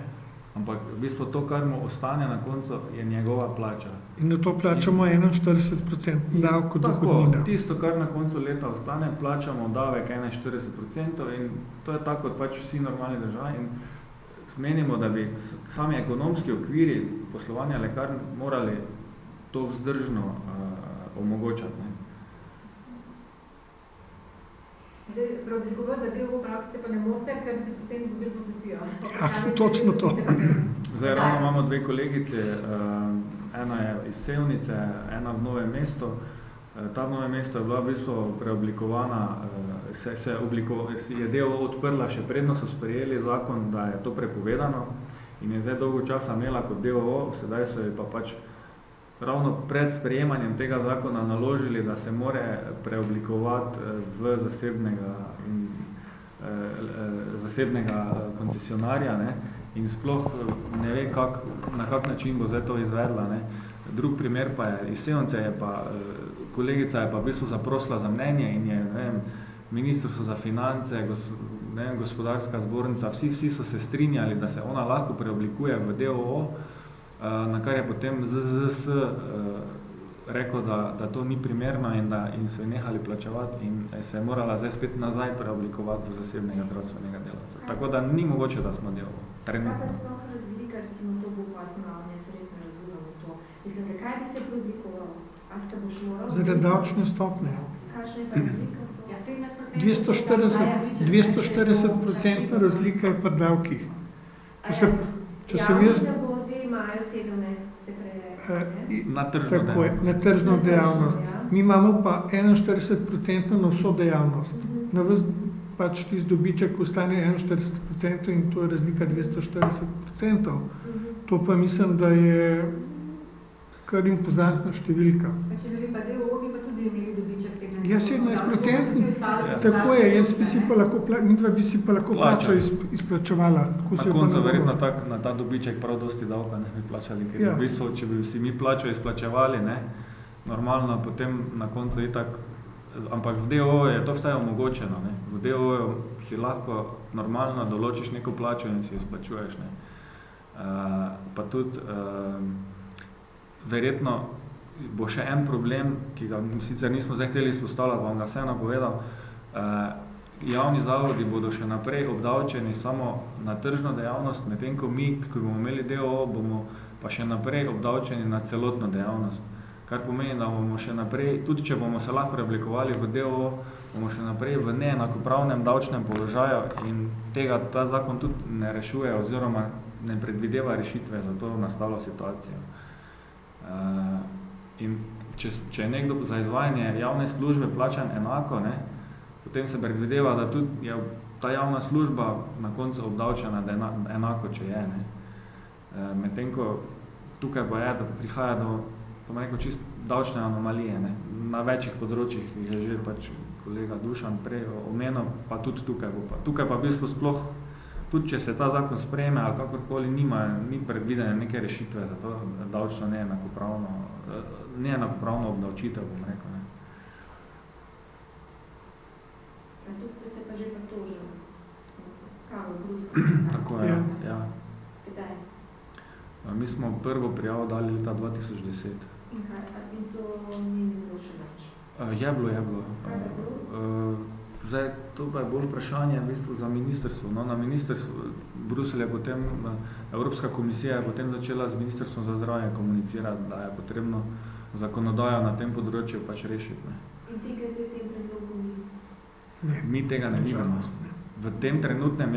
ampak v bistvu to, kar mu ostane na koncu, je njegova plača. In na to plačamo 41% davek od dohodnine. Tako, tisto, kar na koncu leta ostane, plačamo davek 41% in to je tako, kot pač vsi normalni državi. In menimo, da bi sami ekonomski okviri poslovanja lekarn morali to vzdržno omogočati. Ne. Zdaj, preoblikovati za del prakse pa ne morete, ker bi potem izgubili koncesijo. Točno to. Zdaj ravno imamo dve kolegice, ena je iz Sevnice, ena v Novem mestu. Ta v Novem mestu je bila v bistvu preoblikovana, je DOO odprla še predno so sprejeli zakon, da je to prepovedano in je zdaj dolgo časa imela kot DOO, sedaj so jo pa pač ravno pred sprejemanjem tega zakona naložili, da se more preoblikovati v zasebnega koncesionarja, ne, in sploh ne ve, na kak način bo zdaj to izvedla, ne. Drug primer pa je, iz Sevnice je pa, kolegica je pa v bistvu zaprosila za mnenje in je, ne vem, Ministrstvo za finance, Gospodarska zbornica, vsi so se strinjali, da se ona lahko preoblikuje v DOO, na kar je potem ZZS rekel, da to ni primerno in so jo nehali plačevati in se je morala zdaj spet nazaj preoblikovati v zasebnega zdravstvenega delavca. Tako da ni mogoče, da smo DOO. Trenutno. Kaj pa je sploh razlika, recimo to bo ponovno, jaz res ne razumem to. Mislim, zakaj bi se preoblikoval? Ali se boš moral? Zaradi davčne stopnje. Kakšna je pa razlika? 240% razlika je pri davkih. Javni zavodi imajo 17, ste prej rekli, na tržno dejavnost. Na tržno dejavnost. Mi imamo pa 41% na vso dejavnost. Na vas pač tisti dobiček ostane 41% in to je razlika 240%. To pa mislim, da je kar impozantna številka. Če bi pa DOO, bi pa tudi imeli dobiček 17%. Ja, 17%. Tako je, midva bi si pa lahko plačo izplačevala. Na koncu verjetno na ta dobiček prav dosti davka ne bi plačali, ker v bistvu, če bi si mi plačo izplačevali, ne, normalno, potem na koncu itak, ampak v DOO je to vse omogočeno, ne. V DOO si lahko normalno določiš neko plačo in si izplačuješ, ne. Pa tudi, verjetno bo še en problem, ki ga sicer nismo zdaj hteli izpostavljati, bom ga vseeno povedal. Javni zavodi bodo še naprej obdavčeni samo na tržno dejavnost, medtem ko mi, ko bomo imeli DOO, bomo pa še naprej obdavčeni na celotno dejavnost. Kar pomeni, da bomo še naprej, tudi če bomo se lahko preoblikovali v DOO, bomo še naprej v neenakopravnem davčnem položaju in ta zakon tudi ne rešuje oziroma ne predvideva rešitve za to nastalo situacijo. In če je nekdo za izvajanje javne službe plačan enako, ne, potem se predvideva, da tudi je ta javna služba na koncu obdavčena enako, če je. Ne. Medtem ko tukaj pa je, da prihaja do čist davčne anomalije, ne. Na večjih področjih je že pač kolega Dušan prej omenil, pa tudi tukaj bo pa. Tukaj pa v bistvu sploh, tudi če se ta zakon sprejme ali kakorkoli, ni predvidene neke rešitve za to davčno neenakopravno obdavčitev, bom rekel. Ne. Tu ste se pa že pritožili. Kaj v Bruslju? Tako je, ja. Kdaj? Mi smo prvo prijavo dali leta 2010. In to ni bilo še več? Je bilo. Kaj je bilo? Zdaj, to pa je bolj vprašanje v bistvu za ministrstvo. No, na ministrstvu Bruselj je potem, Evropska komisija je potem začela z Ministrstvom za zdravje komunicirati, da je potrebno zakonodajo na tem področju pač rešiti. Ne. In tega se v tem predlogu ni? Ne. Mi tega ne vidimo. V tem trenutnem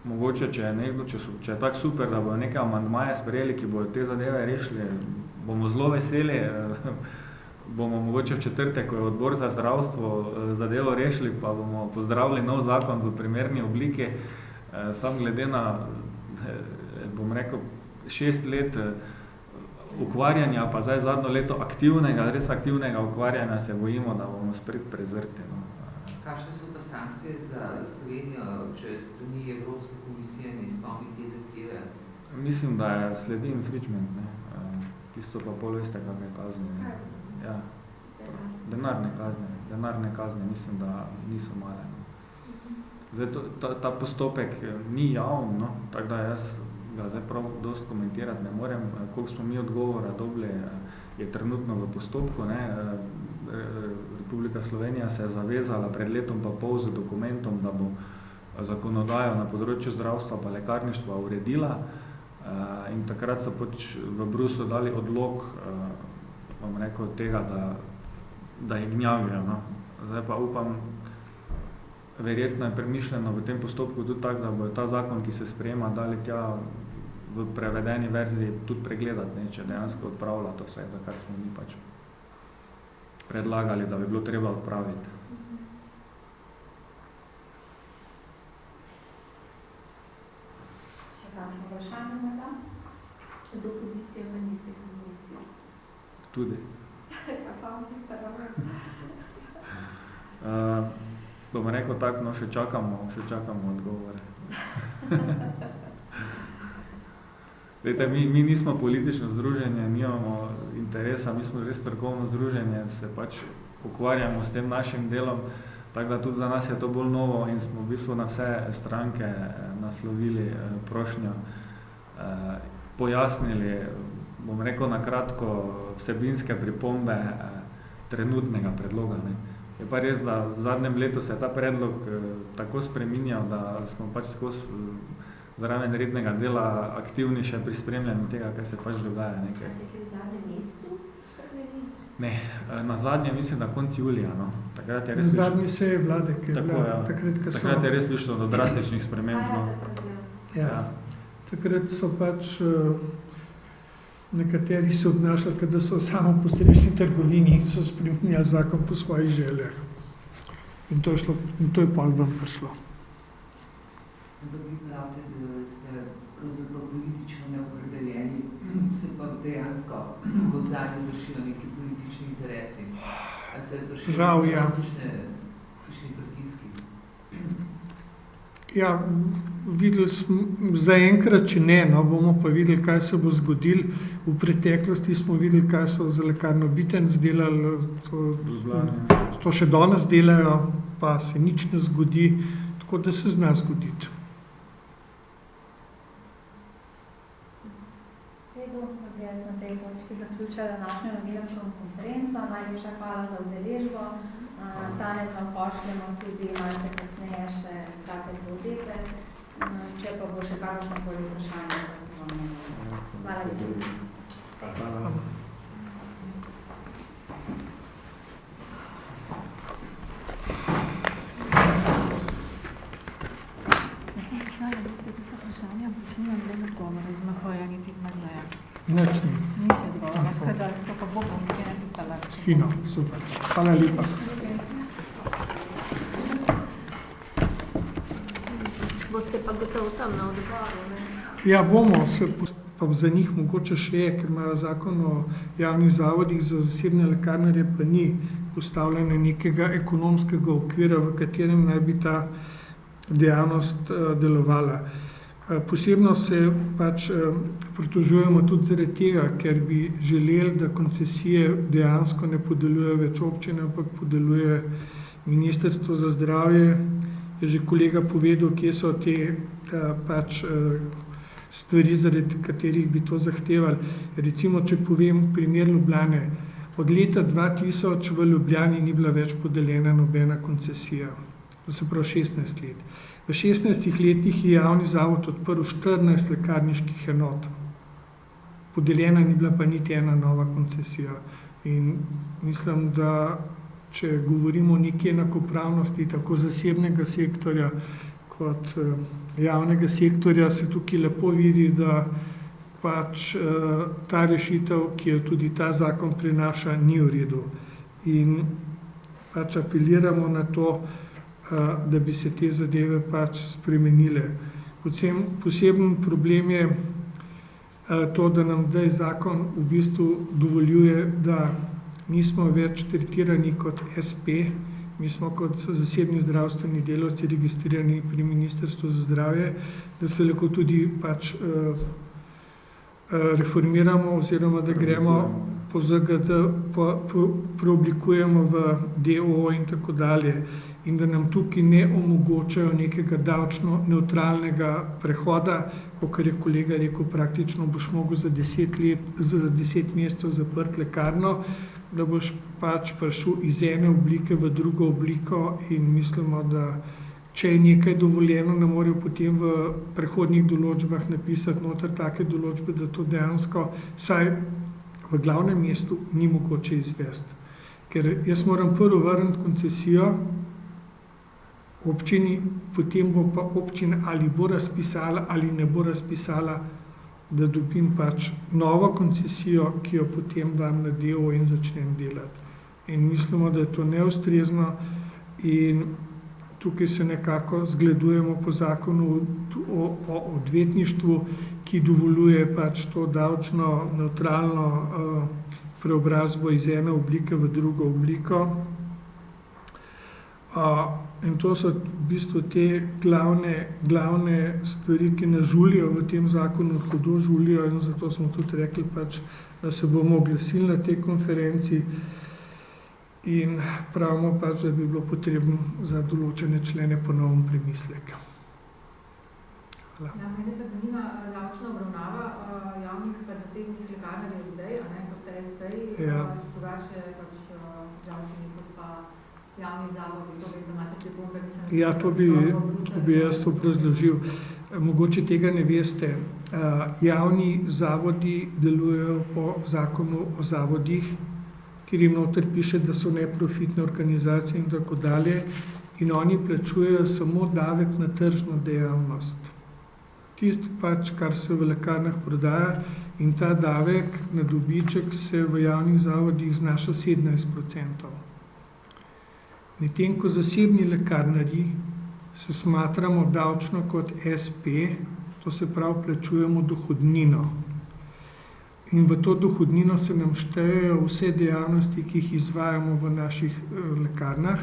mogoče, če je tak super, da bodo neke amandmaje sprejeli, ki bodo te zadeve rešili, bomo zelo veseli, bomo mogoče v četrtek, ko je odbor za zdravstvo zadevo rešili, pa bomo pozdravili nov zakon v primerni obliki. Sam glede na, bom rekel, 6 let ukvarjanja, pa zdaj zadnjo leto res aktivnega ukvarjanja, se bojimo, da bomo spet prezrti. No. Kakšne so pa sankcije za Slovenijo, če strani Evropske komisije ne izpolni te zahteve? Mislim, da sledi infringement, ne. Tisto pa pol veste, kakve kazni. Ja. Denarne kazni, mislim, da niso male. Zdaj, ta postopek ni javn, no, tako da jaz ga zdaj prav dosti komentirati ne morem. Koliko smo mi odgovora dobili, je trenutno v postopku, ne. Republika Slovenija se je zavezala pred letom pa pol z dokumentom, da bo zakonodajo na področju zdravstva pa lekarništva uredila, in takrat so pač v Bruslju dali odlok, bom rekel, tega, da je gnjavijo. No. Zdaj pa upam, verjetno je premišljeno v tem postopku tudi tako, da bo ta zakon, ki se sprejema, dali tja v prevedeni verziji tudi pregledati, ne, če dejansko odpravlja to vse, za kar smo mi pač predlagali, da bi bilo treba odpraviti. Še kakšno vprašanje morda? Z opozicijo pa niste komunicirali. Tudi. Bom rekel tako, no, še čakamo odgovore. Dejte, mi nismo politično združenje, nimamo interesa, mi smo res strokovno združenje, se pač ukvarjamo s tem našim delom, tako da tudi za nas je to bolj novo in smo v bistvu na vse stranke naslovili prošnjo, pojasnili, bom rekel na kratko, vsebinske pripombe trenutnega predloga. Ne. Je pa res, da v zadnjem letu se je ta predlog tako spreminjal, da smo pač skozi zraven rednega dela aktivni še pri spremljanju tega, kaj se pač dogaja. A se je v zadnjem mesecu spremenili? Ne, na zadnje mislim, da konc julija. No. Takrat je res Zadnji seje vlade, ki je tako, bila ja. takrat je res prišlo do drastičnih sprememb. No. Ja. Takrat so pač nekateri se obnašali, da so samo po strešni trgovini in so spremenjali zakon po svojih željah. In to je pol ven prišlo. Ampak vi pravite, da ste pravzaprav politično neopredeljeni, se pa dejansko v zadnjem vršijo neki politični interesi. A se vršijo Žal, ja. kakšni pritiski? Ja, videli smo, zaenkrat, če ne, no, bomo pa videli, kaj se bo zgodilo. V preteklosti smo videli, kaj so za lekarno Bitenc delali, to še danes delajo, pa se nič ne zgodi, tako da se zna zgoditi. Jaz na tej točki zaključila današnjo novinarsko konferenco. Najlepša hvala za udeležbo. Danes vam pošljemo tudi malce kasneje še kratke povzete. Če pa bo še kakršnokoli vprašanje, pa smo vam nekaj. Hvala lepa. Hvala. Nič ni. Fino, super. Hvala lepa. Boste pa gotovo tam na odboru, ne? Ja, bomo, pa za njih mogoče še je, ker imajo zakon o javnih zavodih, za zasebne lekarnarje pa ni postavljeno nekega ekonomskega okvira, v katerem naj bi ta dejavnost delovala. Posebno se pač pritožujemo tudi zaradi tega, ker bi želeli, da koncesije dejansko ne podeljuje več občine, ampak podeljuje Ministrstvo za zdravje. Je že kolega povedal, kje so te pač stvari, zaradi katerih bi to zahtevali. Recimo, če povem primer Ljubljane. Od leta 2000 v Ljubljani ni bila več podeljena nobena koncesija. To se pravi 16 let. V 16 letih je javni zavod odprl 14 lekarniških enot. Podeljena ni bila pa niti ena nova koncesija. In mislim, da če govorimo o neki enakopravnosti tako zasebnega sektorja kot javnega sektorja, se tukaj lepo vidi, da pač ta rešitev, ki jo tudi ta zakon prinaša, ni v redu. In pač apeliramo na to, da bi se te zadeve pač spremenile. Poseben problem je to, da nam zdaj zakon v bistvu dovoljuje, da nismo več tretirani kot SP, mi smo kot zasebni zdravstveni delavci registrirani pri Ministrstvu za zdravje, da se lahko tudi pač reformiramo oziroma da gremo po ZGD, preoblikujemo v DOO in tako dalje. In da nam tukaj ne omogočajo nekega davčno neutralnega prehoda, kakor je kolega rekel, praktično boš mogel za 10 mesecev zaprti lekarno, da boš pač prišel iz ene oblike v drugo obliko in mislimo, da če je nekaj dovoljeno, ne morejo potem v prehodnih določbah napisati noter take določbe, da to dejansko vsaj v glavnem mestu ni mogoče izvesti. Ker jaz moram prvo vrniti koncesijo občini, potem bo pa občina ali bo razpisala ali ne bo razpisala, da dobim pač novo koncesijo, ki jo potem dam na DO in začnem delati. In mislimo, da je to neustrezno in tukaj se nekako zgledujemo po zakonu o odvetništvu, ki dovoljuje pač to davčno nevtralno preobrazbo iz ene oblike v drugo obliko. In to so v bistvu te glavne stvari, ki nas žulijo v tem zakonu, hudo žulijo, in zato smo tudi rekli pač, da se bomo oglasili na tej konferenci in pravimo pač, da bi bilo potrebno za določene člene ponovno premislek. Hvala. Ja, mene pa zanima davčna obravnava javnih pa zasebnih lekarnarjev zdaj, ko ste SPI, drugače pač davčni kot pa javni zavodi, to bi, da imate pripombe, da se... Ja, to bi jaz obrazložil. Mogoče tega ne veste. Javni zavodi delujejo po zakonu o zavodih, kjer jim noter piše, da so neprofitne organizacije in tako dalje, in oni plačujejo samo davek na tržno dejavnost. Tisto pač, kar se v lekarnah prodaja, in ta davek na dobiček se v javnih zavodih znaša 17%. Medtem ko zasebni lekarnarji se smatramo davčno kot SP, to se pravi plačujemo dohodnino. In v to dohodnino se nam štejejo vse dejavnosti, ki jih izvajamo v naših lekarnah,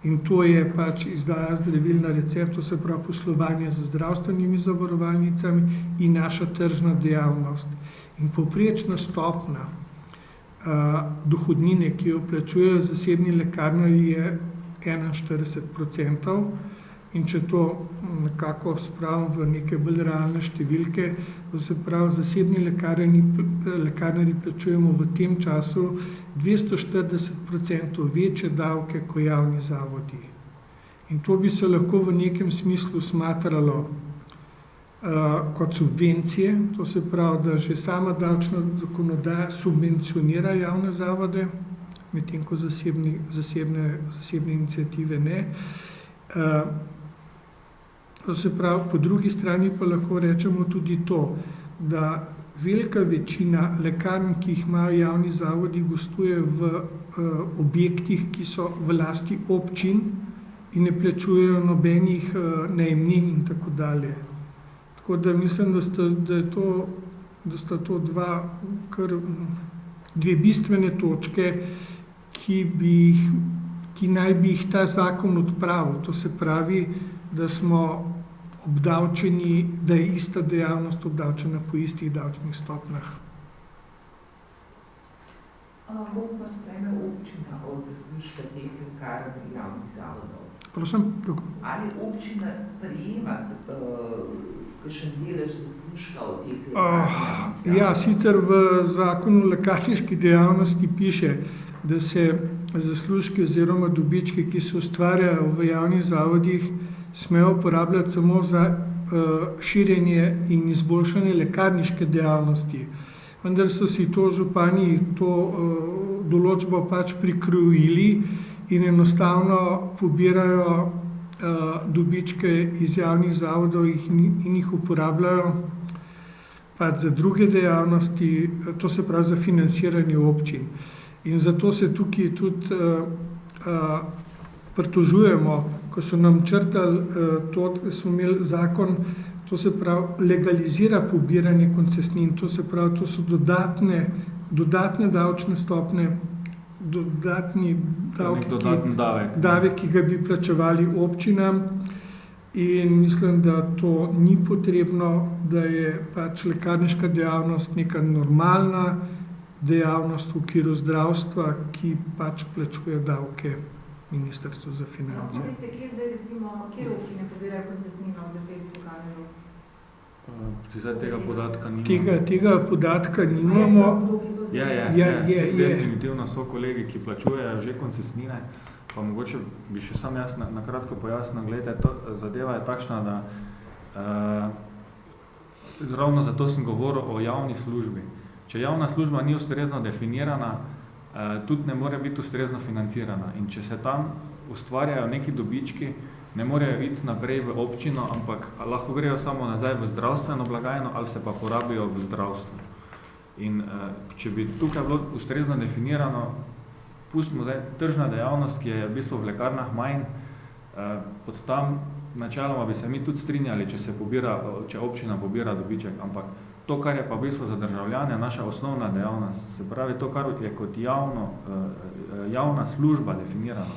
in to je pač izdaja zdravil na recept, to se pravi poslovanje z zdravstvenimi zavarovalnicami in naša tržna dejavnost. In povprečna stopnja dohodnine, ki jo plačujejo zasebni lekarnarji, je 41%. In če to nekako spravim v neke bolj realne številke, to se pravi, zasebni lekarnarji plačujemo v tem času 240% večje davke kot javni zavodi. In to bi se lahko v nekem smislu smatralo kot subvencije, to se pravi, da že sama davčna zakonodaja subvencionira javne zavode, medtem ko zasebne iniciative ne. To se pravi, po drugi strani pa lahko rečemo tudi to, da velika večina lekarn, ki jih imajo javni zavodi, gostuje v objektih, ki so v lasti občin in ne plačujejo nobenih najemnin in tako dalje. Tako da mislim, da sta to dve bistvene točke, ki naj bi jih ta zakon odpravil. To se pravi, da smo obdavčeni, da je ista dejavnost obdavčena po istih davčnih stopnjah. Bo pa sprejme občina od zaslužka teh lekarn javnih zavodov? Prosim? Ali občina prejema kakšen delež zaslužka od teh lekarn javnih zavodov? Ja, sicer v zakonu o lekarniški dejavnosti piše, da se zaslužki oziroma dobički, ki se ustvarjajo v javnih zavodih, smejo uporabljati samo za širjenje in izboljšanje lekarniške dejavnosti. Vendar so si to župani to določbo pač prikrojili in enostavno pobirajo dobičke iz javnih zavodov in jih uporabljajo pač za druge dejavnosti, to se pravi za financiranje občin. In zato se tukaj tudi pritožujemo, ko so nam črtali to, da smo imeli zakon, to se pravi legalizira pobiranje koncesnin, to se pravi, to so dodatne davčne stopnje, dodatni davek, ki ga bi plačevali občinam, in mislim, da to ni potrebno, da je pač lekarniška dejavnost neka normalna dejavnost v okviru zdravstva, ki pač plačuje davke Ministrstvo za finance. No, veste, kje zdaj recimo, kje občine pobirajo koncesnino v 10 lekarnarjev? Zdaj tega podatka nimamo. Tega podatka nimamo. Je. Definitivno so kolegi, ki plačujejo že koncesnine, pa mogoče bi še sam jaz na kratko pojasnil, gledajte, zadeva je takšna, da ravno zato sem govoril o javni službi. Če javna služba ni ustrezno definirana, tudi ne more biti ustrezno financirana. In če se tam ustvarjajo neki dobički, ne morejo iti naprej v občino, ampak lahko grejo samo nazaj v zdravstveno blagajno ali se pa porabijo v zdravstvu. In če bi tukaj bilo ustrezno definirano, pustimo zdaj tržna dejavnost, ki je v bistvu v lekarnah manj, od tam načeloma bi se mi tudi strinjali, če občina pobira dobiček, ampak to, kar je pa v bistvu za državljane naša osnovna dejavnost, se pravi to, kar je kot javna služba definirano,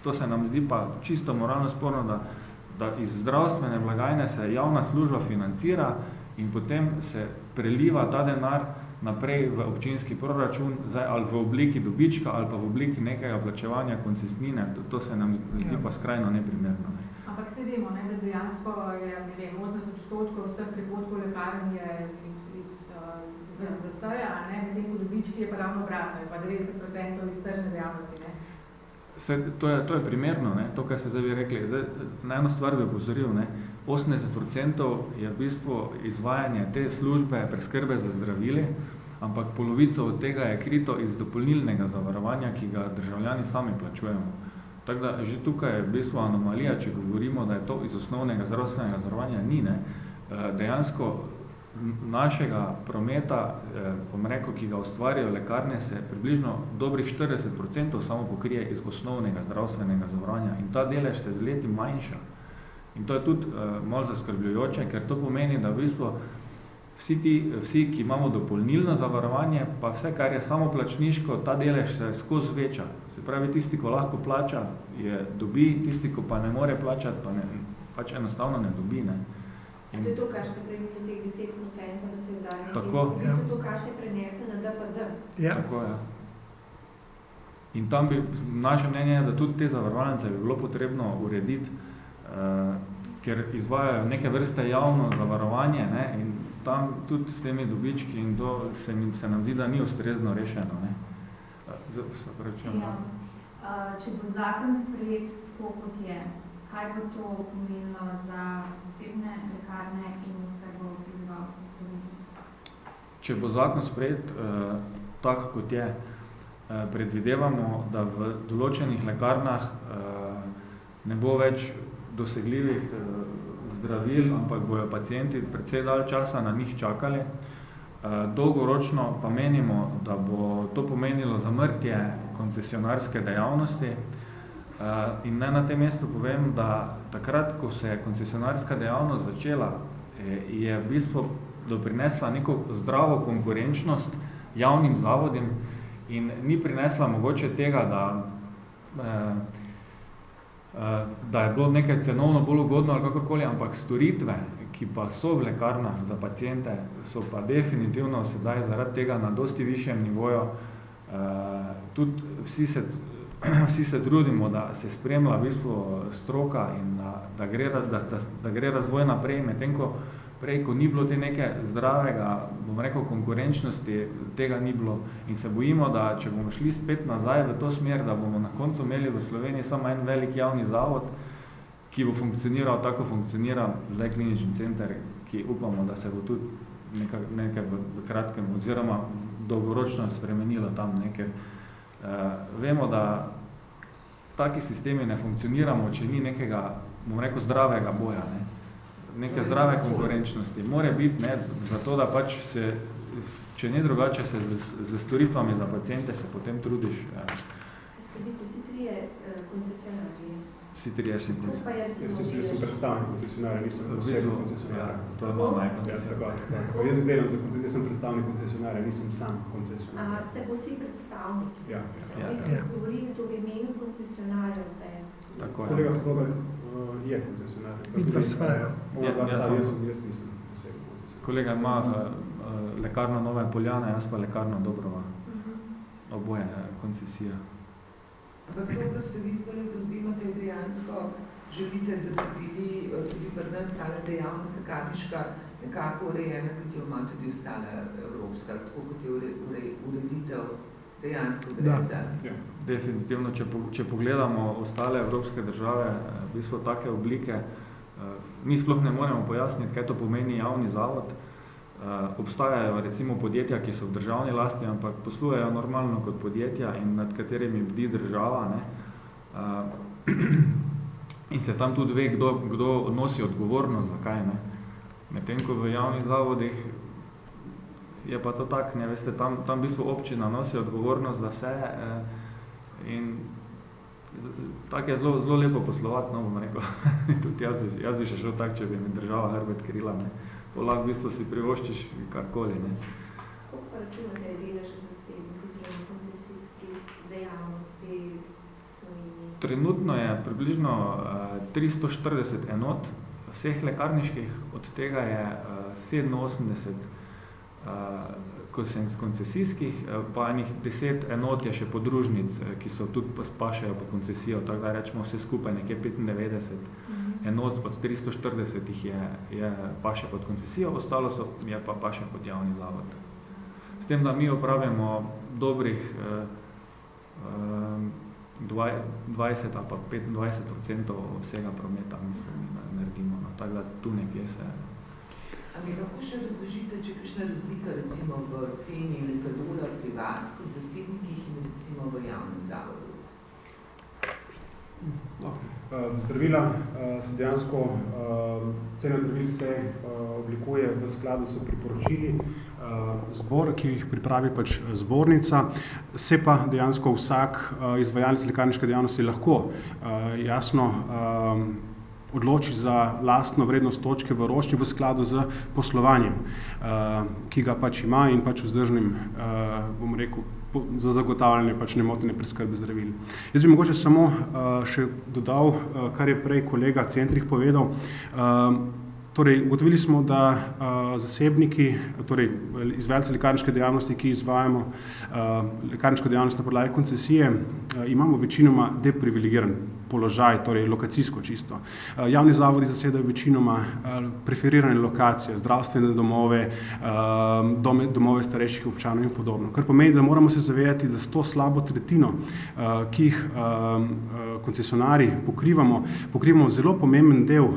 to se nam zdi pa čisto moralno sporno, da iz zdravstvene blagajne se javna služba financira in potem se preliva ta denar naprej v občinski proračun, zdaj ali v obliki dobička ali pa v obliki nekega plačevanja koncesnine, to se nam zdi pa skrajno neprimerno. Ne. Ampak se vemo, ne, da dejansko je 80% vseh prihodkov lekarn je iz ZZS-ja, medtem ko dobički je pa ravno obratno, je pa 90% iz tržne dejavnosti. Ne. To je primerno, ne, to, kar ste zdaj vi rekli. Zdaj, na eno stvar bi opozoril, 80% je v bistvu izvajanje te službe preskrbe za zdravili, ampak polovico od tega je krito iz dopolnilnega zavarovanja, ki ga državljani sami plačujemo. Tako da že tukaj je v bistvu anomalija, če govorimo, da je to iz osnovnega zdravstvenega zavarovanja, ni. Ne. Dejansko našega prometa, ki ga ustvarjajo lekarne, se približno dobrih 40% samo pokrije iz osnovnega zdravstvenega zavarovanja in ta delež se z leti manjša. In to je tudi malo zaskrbljujoče, ker to pomeni, da v bistvu vsi, ki imamo dopolnilno zavarovanje, pa vse, kar je samo plačniško, ta delež se skozi veča. Se pravi, tisti, ko lahko plača, dobi, tisti, ko pa ne more plačati, pač enostavno ne dobi. Ne. To je to, kar ste prej mislili, teh 10%, da se vzajme. Tako. To je to, kar se prenese na DPZ. Ja. Tako, ja. In tam bi, naše mnenje je, da tudi te zavarovalnice bi bilo potrebno urediti, ker izvajajo neke vrste javno zavarovanje, ne, in tam tudi s temi dobički in to se nam zdi, da ni ustrezno rešeno. Ne. Če bo zakon sprejet tako, kot je, kaj bo to pomenilo za zasebne lekarne in oskrbo prebivalstva? Če bo zakon sprejet tako, kot je, predvidevamo, da v določenih lekarnah ne bo več dosegljivih zdravil, ampak bojo pacienti precej dalj časa na njih čakali. Dolgoročno pa menimo, da bo to pomenilo zamrtje koncesionarske dejavnosti. In naj na tem mestu povem, da takrat, ko se je koncesionarska dejavnost začela, je v bistvu doprinesla neko zdravo konkurenčnost javnim zavodim in ni prinesla mogoče tega, da je bilo nekaj cenovno bolj ugodno ali kakorkoli, ampak storitve, ki pa so v lekarnah za paciente, so pa definitivno sedaj zaradi tega na dosti višjem nivoju. Tudi vsi se trudimo, da se spremlja v bistvu stroka in da gre razvoj naprej, medtem ko prej, ko ni bilo te neke zdravega, konkurenčnosti, tega ni bilo. In se bojimo, da če bomo šli spet nazaj v to smer, da bomo na koncu imeli v Sloveniji samo en velik javni zavod, ki bo funkcioniral tako funkcionira zdaj klinični center, ki upamo, da se bo tudi nekaj v kratkem oziroma dolgoročno spremenilo tam. Ker vemo, da taki sistemi ne funkcioniramo, če ni nekega, zdravega boja. Neke zdrave konkurenčnosti. More biti, zato da pač se, če ne drugače, se z storitvami za paciente se potem trudiš. Ste v bistvu vsi trije koncesionarji? Vsi trije si koncesionarji. Jaz sem predstavnik koncesionarja, nisem posebno koncesionarja. To je mama je koncesionarja. Jaz sem predstavnik koncesionarja, nisem sam koncesionarja. Ste pa vsi predstavniki? Ja. Vi ste govorili to v imenu koncesionarja zdaj? Tako je. Kolega Hrovat je koncesionar. Vidva svaja. Jaz nisem posebno koncesionar. Kolega ima lekarno Nove Poljane, jaz pa lekarno Dobrova. Oboje koncesija. Ampak to, da se vi zdaj zauzimate, dejansko želite, da bi bili tudi pri nas stala dejavnost lekarniška nekako urejena, kot jo ima tudi ostala evropska, tako kot je ureditev dejansko gre za. Definitivno, če pogledamo ostale evropske države, v bistvu take oblike, mi sploh ne moremo pojasniti, kaj to pomeni javni zavod. Obstajajo recimo podjetja, ki so v državni lasti, ampak poslujejo normalno kot podjetja in nad katerimi bdi država. In se tam tudi ve, kdo nosi odgovornost, zakaj. Medtem ko v javnih zavodih je pa to tak, veste, tam v bistvu občina nosi odgovornost za vse In tako je zelo lepo poslovati, no, bom rekel. Tudi jaz bi še šel tak, če bi mi država hrbet krila, ne. Lahko v bistvu si privoščiš karkoli, ne. Koliko pa računate delež zasebnih oziroma koncesijskih dejavnosti v Sloveniji? Trenutno je približno 340 enot vseh lekarniških, od tega je 87 koncesijskih, pa enih 10 enot je še podružnic, ki so tudi pašejo pod koncesijo, tako da rečemo vse skupaj nekje 95 enot od 340 je paše pod koncesijo, ostalo je pa paše pod javni zavod. S tem, da mi opravimo dobrih 20 ali pa 25% vsega prometa, mislim, naredimo. No, tako da tu nekje se... A mi lahko še razložite, če kakšna razlika recimo v ceni lekadola pri vas kot zasebnikih in recimo v javnem zavodu? Zdravila se dejansko, cena zdravil se oblikuje v skladu s priporočili. Zbor, ki jih pripravi pač zbornica, se pa dejansko vsak izvajalec lekarniške dejavnosti lahko jasno odloči za lastno vrednost točke v rošnji v skladu z poslovanjem, ki ga pač ima in pač vzdržnim, bom rekel, za zagotavljanje pač nemotene preskrbe zdravil. Jaz bi mogoče samo še dodal, kar je prej kolega Centrih povedal. Torej, ugotovili smo, da zasebniki, torej izvajalci lekarniške dejavnosti, ki izvajamo lekarniško dejavnost na podlagi koncesije, imamo večinoma deprivilegiran položaj, torej lokacijsko čisto. Javni zavodi zasedajo večinoma preferirane lokacije, zdravstvene domove, domove starejših občanov in podobno. Kar pomeni, da moramo se zavedati, da s to slabo tretjino, ki jih koncesionarji pokrivamo zelo pomemben del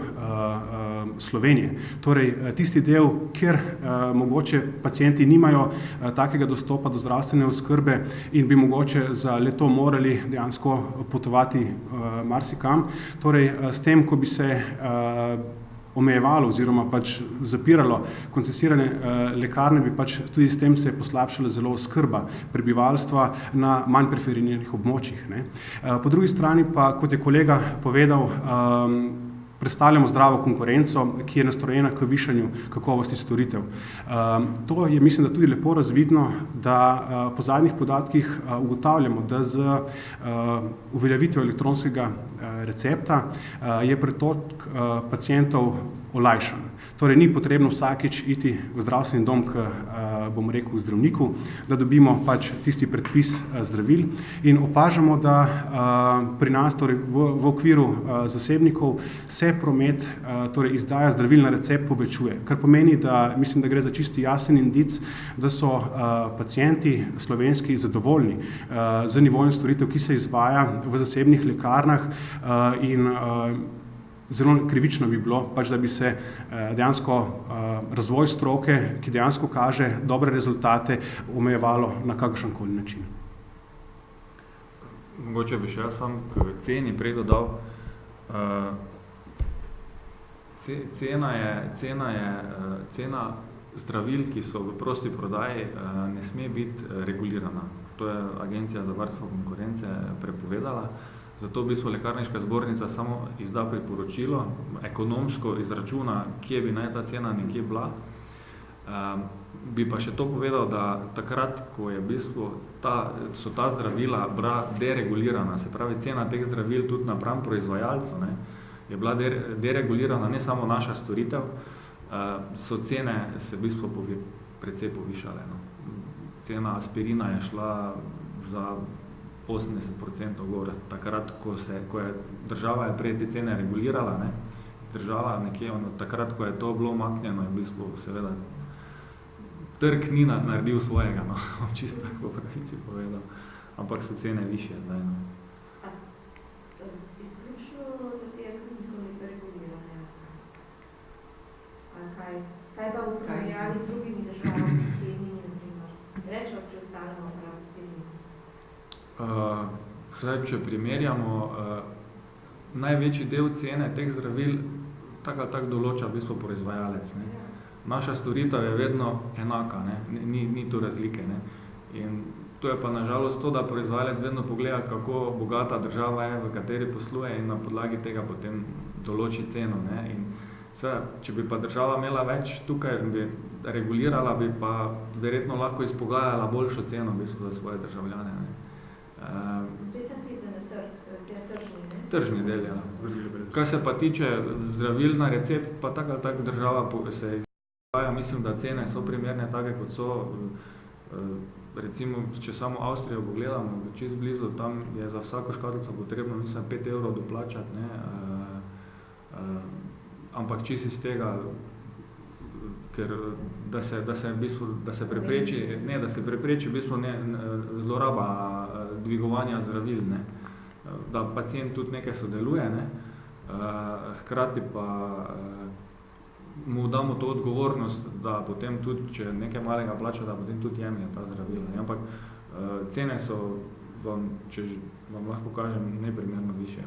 Slovenije. Torej, tisti del, kjer mogoče pacienti nimajo takega dostopa do zdravstvene oskrbe in bi mogoče za leto morali dejansko potovati marsikam. Torej, s tem, ko bi se omejevalo oziroma pač zapiralo koncesirane lekarne, bi pač tudi s tem se poslabšala zelo oskrba prebivalstva na manj preferiranih območjih, ne. Po drugi strani pa, kot je kolega povedal, predstavljamo zdravo konkurenco, ki je nastrojena k višanju kakovosti storitev. To je, mislim, da tudi lepo razvidno, da po zadnjih podatkih ugotavljamo, da z uveljavitvijo elektronskega recepta je pretok pacientov olajšan. Torej, ni potrebno vsakič iti v zdravstveni dom k, bom rekel, zdravniku, da dobimo pač tisti predpis zdravil in opažamo, da pri nas, torej v okviru zasebnikov, se promet, torej izdaja zdravil na recept povečuje, kar pomeni, da mislim, da gre za čisti jasen indic, da so pacienti slovenski zadovoljni z nivojem storitev, ki se izvaja v zasebnih lekarnah in zelo krivično bi bilo, pač da bi se dejansko razvoj stroke, ki dejansko kaže dobre rezultate, omejevalo na kakršenkoli način. Mogoče bi še jaz sam k ceni prej dodal. Cena zdravil, ki so v prosti prodaji, ne sme biti regulirana. To je Agencija za varstvo konkurence prepovedala. Zato v bistvu lekarniška zbornica samo izda priporočilo, ekonomsko izračuna, kje bi naj ta cena nekje bila. Bi pa še to povedal, da takrat, ko je v bistvu so ta zdravila bila deregulirana, se pravi cena teh zdravil tudi napram proizvajalcu, ne, je bila deregulirana ne samo naša storitev, so cene se v bistvu precej povišale. No. Cena aspirina je šla za 80% gor, takrat, ko je država je prej te cene regulirala, ne, država nekje, takrat, ko je to bilo umaknjeno, je v bistvu seveda trg ni naredil svojega, no, čisto tako v pravici povedal, ampak so cene višje zdaj, no. Izključno za te, ker niso bili regulirane. Kaj pa v primerjavi s drugimi državami, sosednjimi, na primer? Rečo, če ostanemo v Zdaj, če primerjamo, največji del cene teh zdravil tak ali tak določa v bistvu proizvajalec, ne. Naša storitev je vedno enaka, ne. Ni tu razlike, ne. In To je pa nažalost to, da proizvajalec vedno pogleda, kako bogata država je, v kateri posluje in na podlagi tega potem določi ceno. Ne? In če bi pa država imela več tukaj, bi regulirala, bi pa verjetno lahko izpogajala boljšo ceno v bistvu za svoje državljane. Ne? Tržni del, ja. Kar se pa tiče zdravil na recept, pa tako ali tako država se izvaja, mislim, da cene so primerne take, kot so. Recimo, če samo Avstrijo pogledamo, čisto blizu, tam je za vsako škatlico potrebno, mislim, 5 evrov doplačati, ne? Ampak čisto iz tega, ker da se prepreči v bistvu zloraba dvigovanja zdravil, ne? Da pacient tudi nekaj sodeluje, ne? Hkrati pa mu damo to odgovornost, da potem tudi, če nekaj malega plača, da potem tudi jemlje ta zdravila. Ampak cene so, če vam lahko kažem, neprimerno više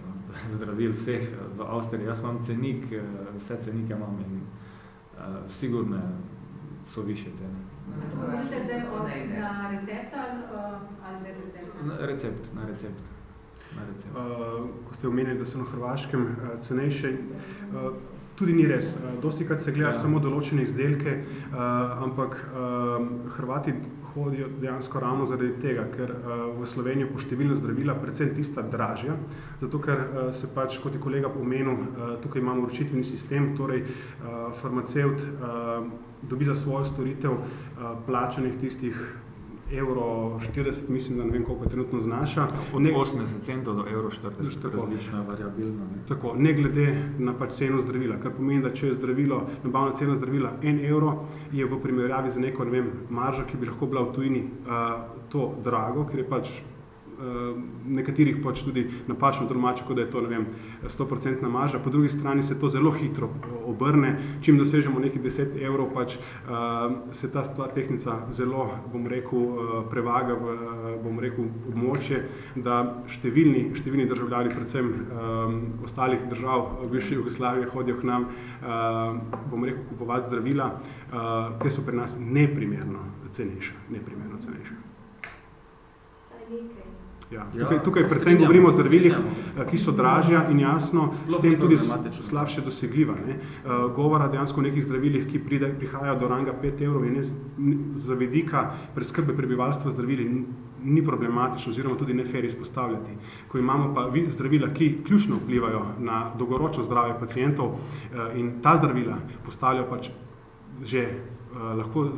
zdravil vseh v Avstriji. Jaz imam cenik, vse cenike imam in sigurno so više cene. To govorite zdaj na recept ali bez recepta? Na recept. Ko ste omenili, da so na Hrvaškem cenejše, tudi ni res. Dostikrat se gleda samo določene izdelke, ampak Hrvati hodijo dejansko ravno zaradi tega, ker v Sloveniji po številno zdravila, predvsem tista dražja, zato ker se pač, kot je kolega pomenil, tukaj imamo vročitveni sistem, torej farmacevt dobi za svojo storitev plačanih tistih euro 40, mislim, da ne vem, koliko trenutno znaša. Od 80 centov do euro 40, različno variabilno. Tako, ne glede na pač ceno zdravila, kar pomeni, da če je zdravilo, nabavna cena zdravila 1 evro, je v primerjavi za neko, ne vem, marža, ki bi lahko bila v tujini, to drago, ker je pač nekaterih pač tudi napačno tolmačijo, kot da je to, ne vem, 100% marža. Po drugi strani se to zelo hitro obrne. Čim dosežemo nekih 10 evrov, pač se ta tehnica zelo, bom rekel, prevaga v, bom rekel, območje, da številni državljani, predvsem ostalih držav bivše Jugoslavije, hodijo k nam, bom rekel, kupovati zdravila, ker so pri nas neprimerno cenejša. Ja, tukaj predvsem govorimo o zdravilih, ki so dražja in jasno, s tem tudi slabše dosegljiva. Ne? Govora dejansko o nekih zdravilih, ki prihajajo do ranga 5 evrov in za vidika preskrbe prebivalstva zdravili ni problematično oziroma tudi ne fair izpostavljati. Ko imamo pa zdravila, ki ključno vplivajo na dolgoročno zdravje pacientov in ta zdravila postavljajo pač že lahko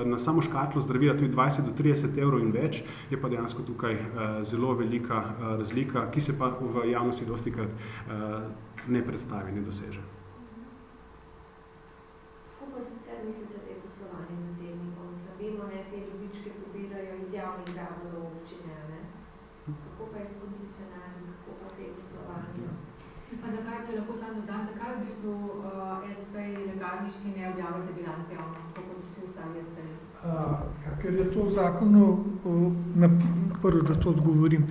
na samo škatlo zdravila tudi 20 do 30 evrov in več, je pa dejansko tukaj zelo velika razlika, ki se pa v javnosti dostikrat ne predstavi, ne doseže. Kako pa sicer mislite, da je poslovanje zasebnikov? Vemo, te dobičke pobirajo iz javnih zavodov občine, ne? Kako pa je s koncesionarji, kako pa te poslovanje? Pa zakaj, če lahko sam dodam, zakaj v bistvu SP-ji lekarniški ne objavljate bilance javno, kot vsi ostali SP-ji? Ker je to v zakonu, prvo, da to odgovorim,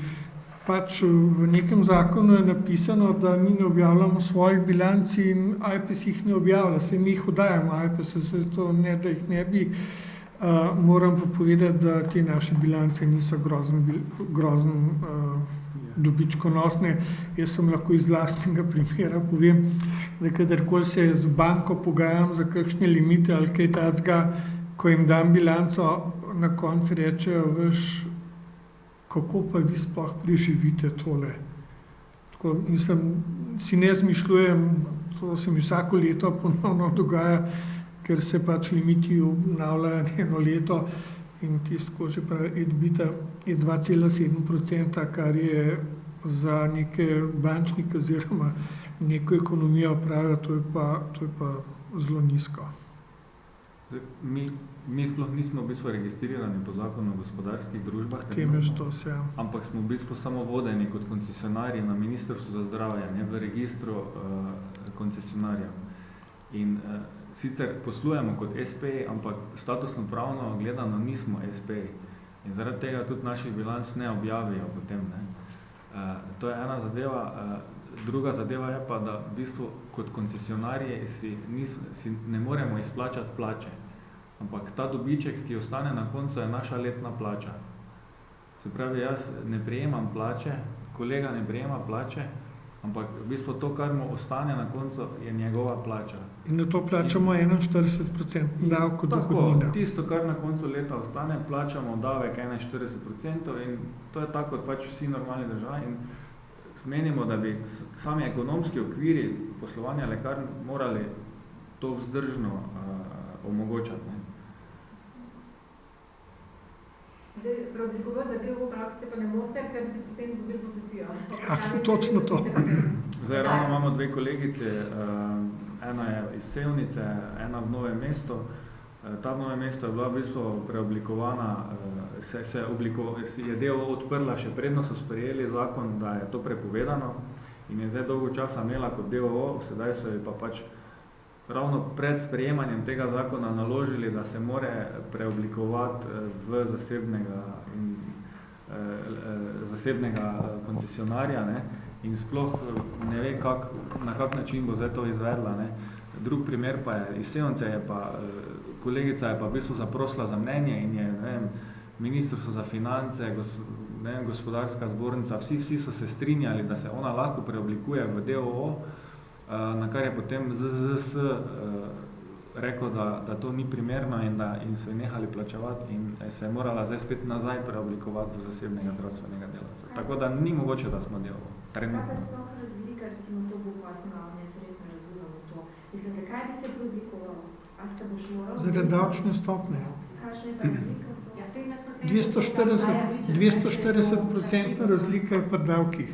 pač v nekem zakonu je napisano, da mi ne objavljamo svojih bilanc in AJPES jih ne objavlja, se mi jih oddajamo AJPES, se to ne, da jih ne bi. Moram pa povedati, da te naše bilance niso grozno dobičkonosne. Jaz sem lahko iz lastnega primera povem, da kadarkoli se z banko pogajam za kakšne limite ali kaj takega, ko jim dam bilanco, na koncu rečejo, veš, kako pa vi sploh preživite tole. Tako, mislim, si ne zmišljujem, to se mi vsako leto ponovno dogaja, ker se pač limiti obnavljajo eno leto in tisto, že pravi, EDBITA je 2,7%, kar je za neke bančnike oziroma neko ekonomijo pravijo, to je pa zelo nizko. Mi sploh nismo v bistvu registrirani po zakonu o gospodarskih družbah, ampak smo v bistvu samo vodeni kot koncesionarji na Ministrstvu za zdravje, ne, v registru koncesionarjev. In sicer poslujemo kot SP, ampak statusno pravno gledano nismo SP. In zaradi tega tudi naših bilanc ne objavijo potem. Ne. To je ena zadeva. Druga zadeva je pa, da v bistvu kot koncesionarji si ne moremo izplačati plače. Ampak ta dobiček, ki ostane na koncu, je naša letna plača. Se pravi, jaz ne prejemam plače, kolega ne prejema plače, ampak v bistvu to, kar mu ostane na koncu, je njegova plača. In na to plačamo 41% davek od dohodnine. Tako, tisto, kar na koncu leta ostane, plačamo davek 41% in to je tako, kot pač vsi normalni državi. In menimo, da bi sami ekonomski okviri poslovanja lekarn morali to vzdržno omogočati. Ne. Zdaj, preoblikovati, da v praksi pa ne morete, ker bi potem izgubili koncesijo. Ja, točno to. Zdaj ravno imamo dve kolegice, ena je iz Sevnice, ena v Novem mestu. Ta v Novem mestu je bila v bistvu preoblikovana, je DOO odprla še predno so sprejeli zakon, da je to prepovedano in je zdaj dolgo časa imela kot DOO, sedaj so ji pa pač ravno pred sprejemanjem tega zakona naložili, da se more preoblikovati v zasebnega koncesionarja, ne, in sploh ne ve, na kak način bo zdaj to izvedla. Ne. Drug primer pa je iz Sevnice, kolegica je pa v bistvu zaprosila za mnenje in je, ne vem, Ministrstvo za finance, Gospodarska zbornica, vsi so se strinjali, da se ona lahko preoblikuje v DOO, na kar je potem ZZS rekel, da to ni primerno in so ji nehali plačevati in se je morala zdaj spet nazaj preoblikovati v zasebnega zdravstvenega delavca. Tako da ni mogoče, da smo DOO. Kaj pa je sploh razlika, recimo to bo ponovno, jaz res ne razumem to. Mislim, zakaj bi se preoblikoval? Ali se boš moral? Zaradi davčne stopnje. Kakšna je ta razlika? 240% razlika je pri davkih.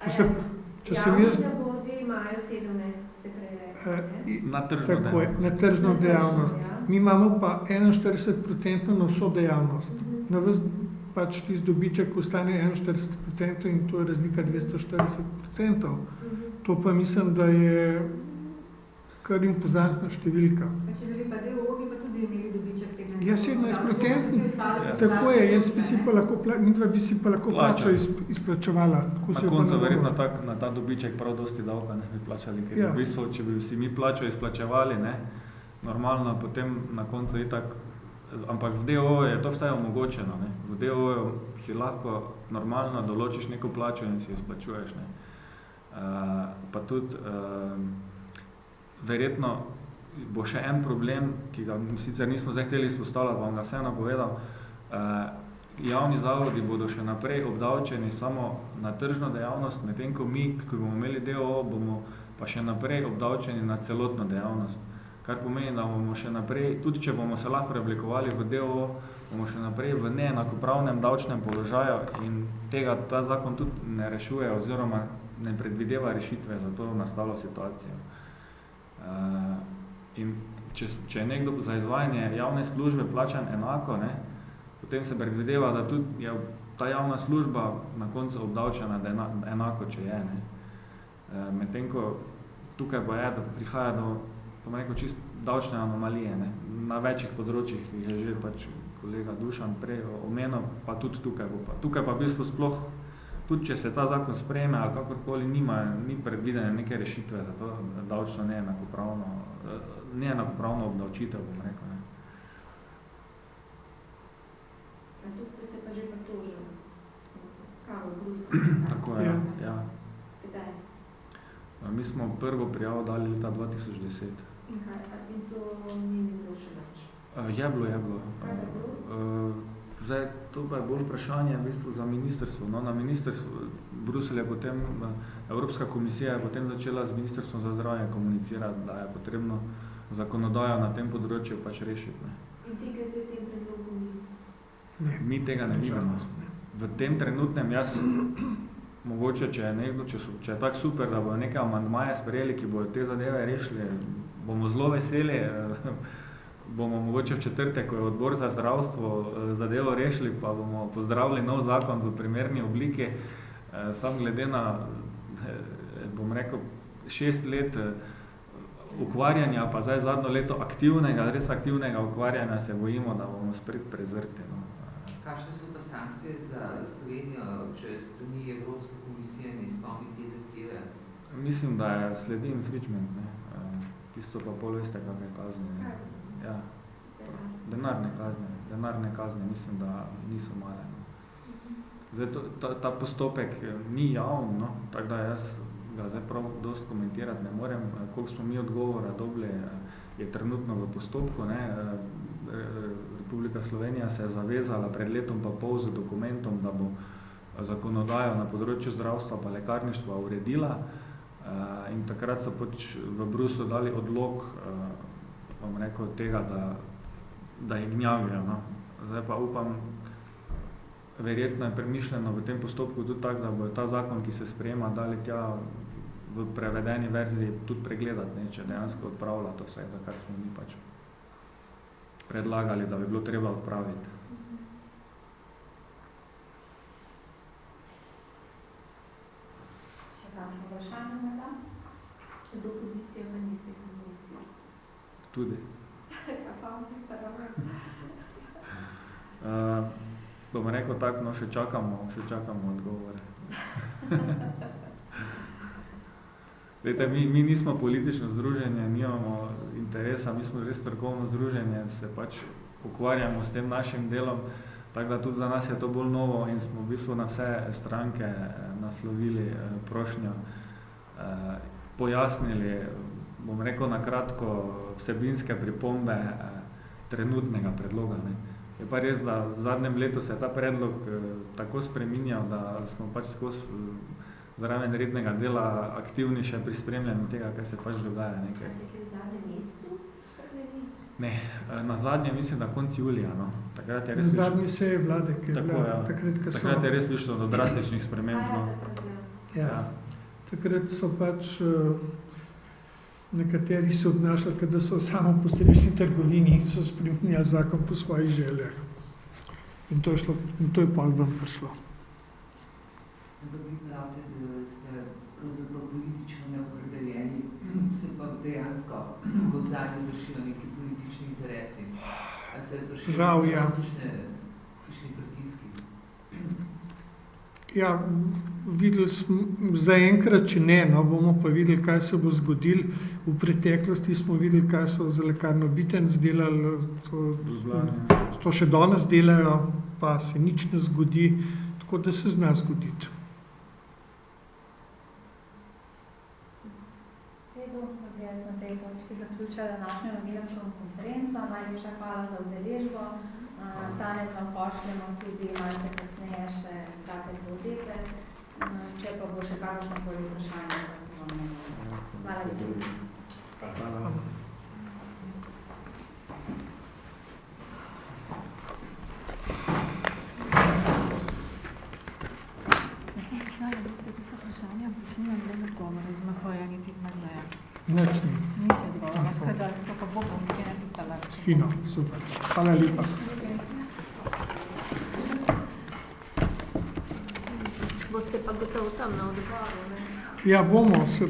Javni zavodi imajo 17, ste prej rekli, na tržno dejavnost. Na tržno dejavnost. Mi imamo pa 41% na vso dejavnost. Na vas pač tisti dobiček ostane 41% in to je razlika 240%. To pa mislim, da je kar impozantna številka. Če bili pa DOO, pa tudi imeli dobiček 17%. Ja, 17%. Tako je, midva bi si pa lahko plačo izplačevala. Na koncu verjetno na ta dobiček prav dosti davka ne bi plačali, ker v bistvu, če bi si mi plačo izplačevali, ne, normalno, potem na koncu itak, ampak v DOO je to vse omogočeno. Ne. V DOO si lahko normalno določiš neko plačo in si izplačuješ. Ne. Pa tudi verjetno bo še en problem, ki ga sicer nismo zdaj hteli izpostavljati, vam ga vseeno povedal. Javni zavodi bodo še naprej obdavčeni samo na tržno dejavnost, medtem ko mi, ko bomo imeli DOO, bomo pa še naprej obdavčeni na celotno dejavnost. Kar pomeni, da bomo še naprej, tudi če bomo se lahko preoblikovali v DOO, bomo še naprej v neenakopravnem davčnem položaju in ta zakon tudi ne rešuje oziroma ne predvideva rešitve za to nastalo situacijo. In če je nekdo za izvajanje javne službe plačan enako, ne, potem se predvideva, da tudi je ta javna služba na koncu obdavčena enako, če je. Ne. Medtem ko tukaj pa je, da prihaja do čist davčne anomalije, ne, na večjih področjih, ki je že pač kolega Dušan prej omenil, pa tudi tukaj bo pa. Tukaj pa v bistvu sploh, tudi če se ta zakon sprejme ali kakorkoli, ni predvidene neke rešitve za to davčno neenakopravno obdavčitev, bom rekel. Ne. Tu ste se pa že pritožili. Kaj v Bruslju? Tako je, ja. Kdaj? Mi smo prvo prijavo dali leta 2010. In to ni bilo še več? Je bilo. Kaj je bilo? Zdaj, to pa je bolj vprašanje v bistvu za ministrstvo. No, na ministrstvu Bruselj je potem, Evropska komisija je potem začela z Ministrstvom za zdravje komunicirati, da je potrebno zakonodajo na tem področju pač rešiti. Ne. In tega se v tem predlogu ni? Ne. Mi tega ne vidimo. V tem trenutnem mogoče, če je tak super, da bodo neke amandmaje sprejeli, ki bodo te zadeve rešili, bomo zelo veseli. Bomo mogoče v četrtek, ko je odbor za zdravstvo zadevo rešili, pa bomo pozdravili nov zakon v primerni obliki. Sam glede na, bom rekel, 6 let ukvarjanja, pa zdaj zadnjo leto res aktivnega ukvarjanja, se bojimo, da bomo spet prezrti. No. Kakšne so pa sankcije za Slovenijo, če strani Evropske komisije ne izpolni te zahteve? Mislim, da sledi infringement. Ne. Tisto pa pol veste, kakve kazni. Ja. Denarne kazni, mislim, da niso male. No. Zdaj, ta postopek ni javn, no, tako da jaz ga zdaj prav dost komentirati ne morem. Koliko smo mi odgovora dobili, je trenutno v postopku. Ne. Republika Slovenija se je zavezala pred letom pa pol z dokumentom, da bo zakonodajo na področju zdravstva pa lekarništva uredila. In takrat so v Bruslu dali odlog, bom rekel, tega, da jih gnjavijo. No. Zdaj pa upam, verjetno je premišljeno v tem postopku tudi tako, da bo ta zakon, ki se sprejema, dali tja v prevedeni verziji tudi pregledati, ne, če dejansko odpravlja to vse, za kar smo mi pač predlagali, da bi bilo treba odpraviti. Še kakšno vprašanje morda? Z opozicijo pa niste komunicirali. Tudi. Kaj pa Bom rekel tako, no, še čakamo odgovore. Glejte, mi nismo politično združenje, nimamo interesa, mi smo res strokovno združenje, se pač ukvarjamo s tem našim delom, tako da tudi za nas je to bolj novo in smo v bistvu na vse stranke naslovili prošnjo, pojasnili, bom rekel na kratko, vsebinske pripombe trenutnega predloga. Ne. Je pa res, da v zadnjem letu se je ta predlog tako spreminjal, da smo pač skozi zraven rednega dela aktivni še pri spremljanju tega, kaj se pač dogaja. Kaj se je v zadnjem mesecu spremeni? Ne, na zadnje mislim, da konc julija. No. Takrat je res Na zadnji seji vlade, ki je bila takrat je res prišlo do drastičnih sprememb. No. Ja. Takrat so pač nekateri se obnašali, da so samo v postrežni trgovini in so spreminjali zakon po svojih željah. In to je pol ven prišlo. Ampak vi pravite, da ste pravzaprav politično neopredeljeni, se pa dejansko v zadnjem vršijo neki politični interesi. A se vršijo kakšni pritiski? Ja, videli smo, zaenkrat, če ne, no, bomo pa videli, kaj se bo zgodilo. V preteklosti smo videli, kaj so za lekarno Bitenc delali, to še danes delajo, pa se nič ne zgodi, tako da se zna zgoditi. Jaz na tej točki zaključila današnjo novinarsko konferenco. Najlepša hvala za udeležbo. Danes vam pošljemo tudi malce kasneje še take povzete. Če pa bo še kakšnokoli vprašanje, pa smo vam nekaj. Hvala lepa. Hvala. Vprašanja, pošli nam brez odgovora, iz Mahoja, niti iz Mazleja. Nič ni. Ni še odgovora, kada to pa bo bom nekaj napisala. Fino, super. Hvala lepa. Boste pa gotovo tam na odboru, ne? Ja, bomo se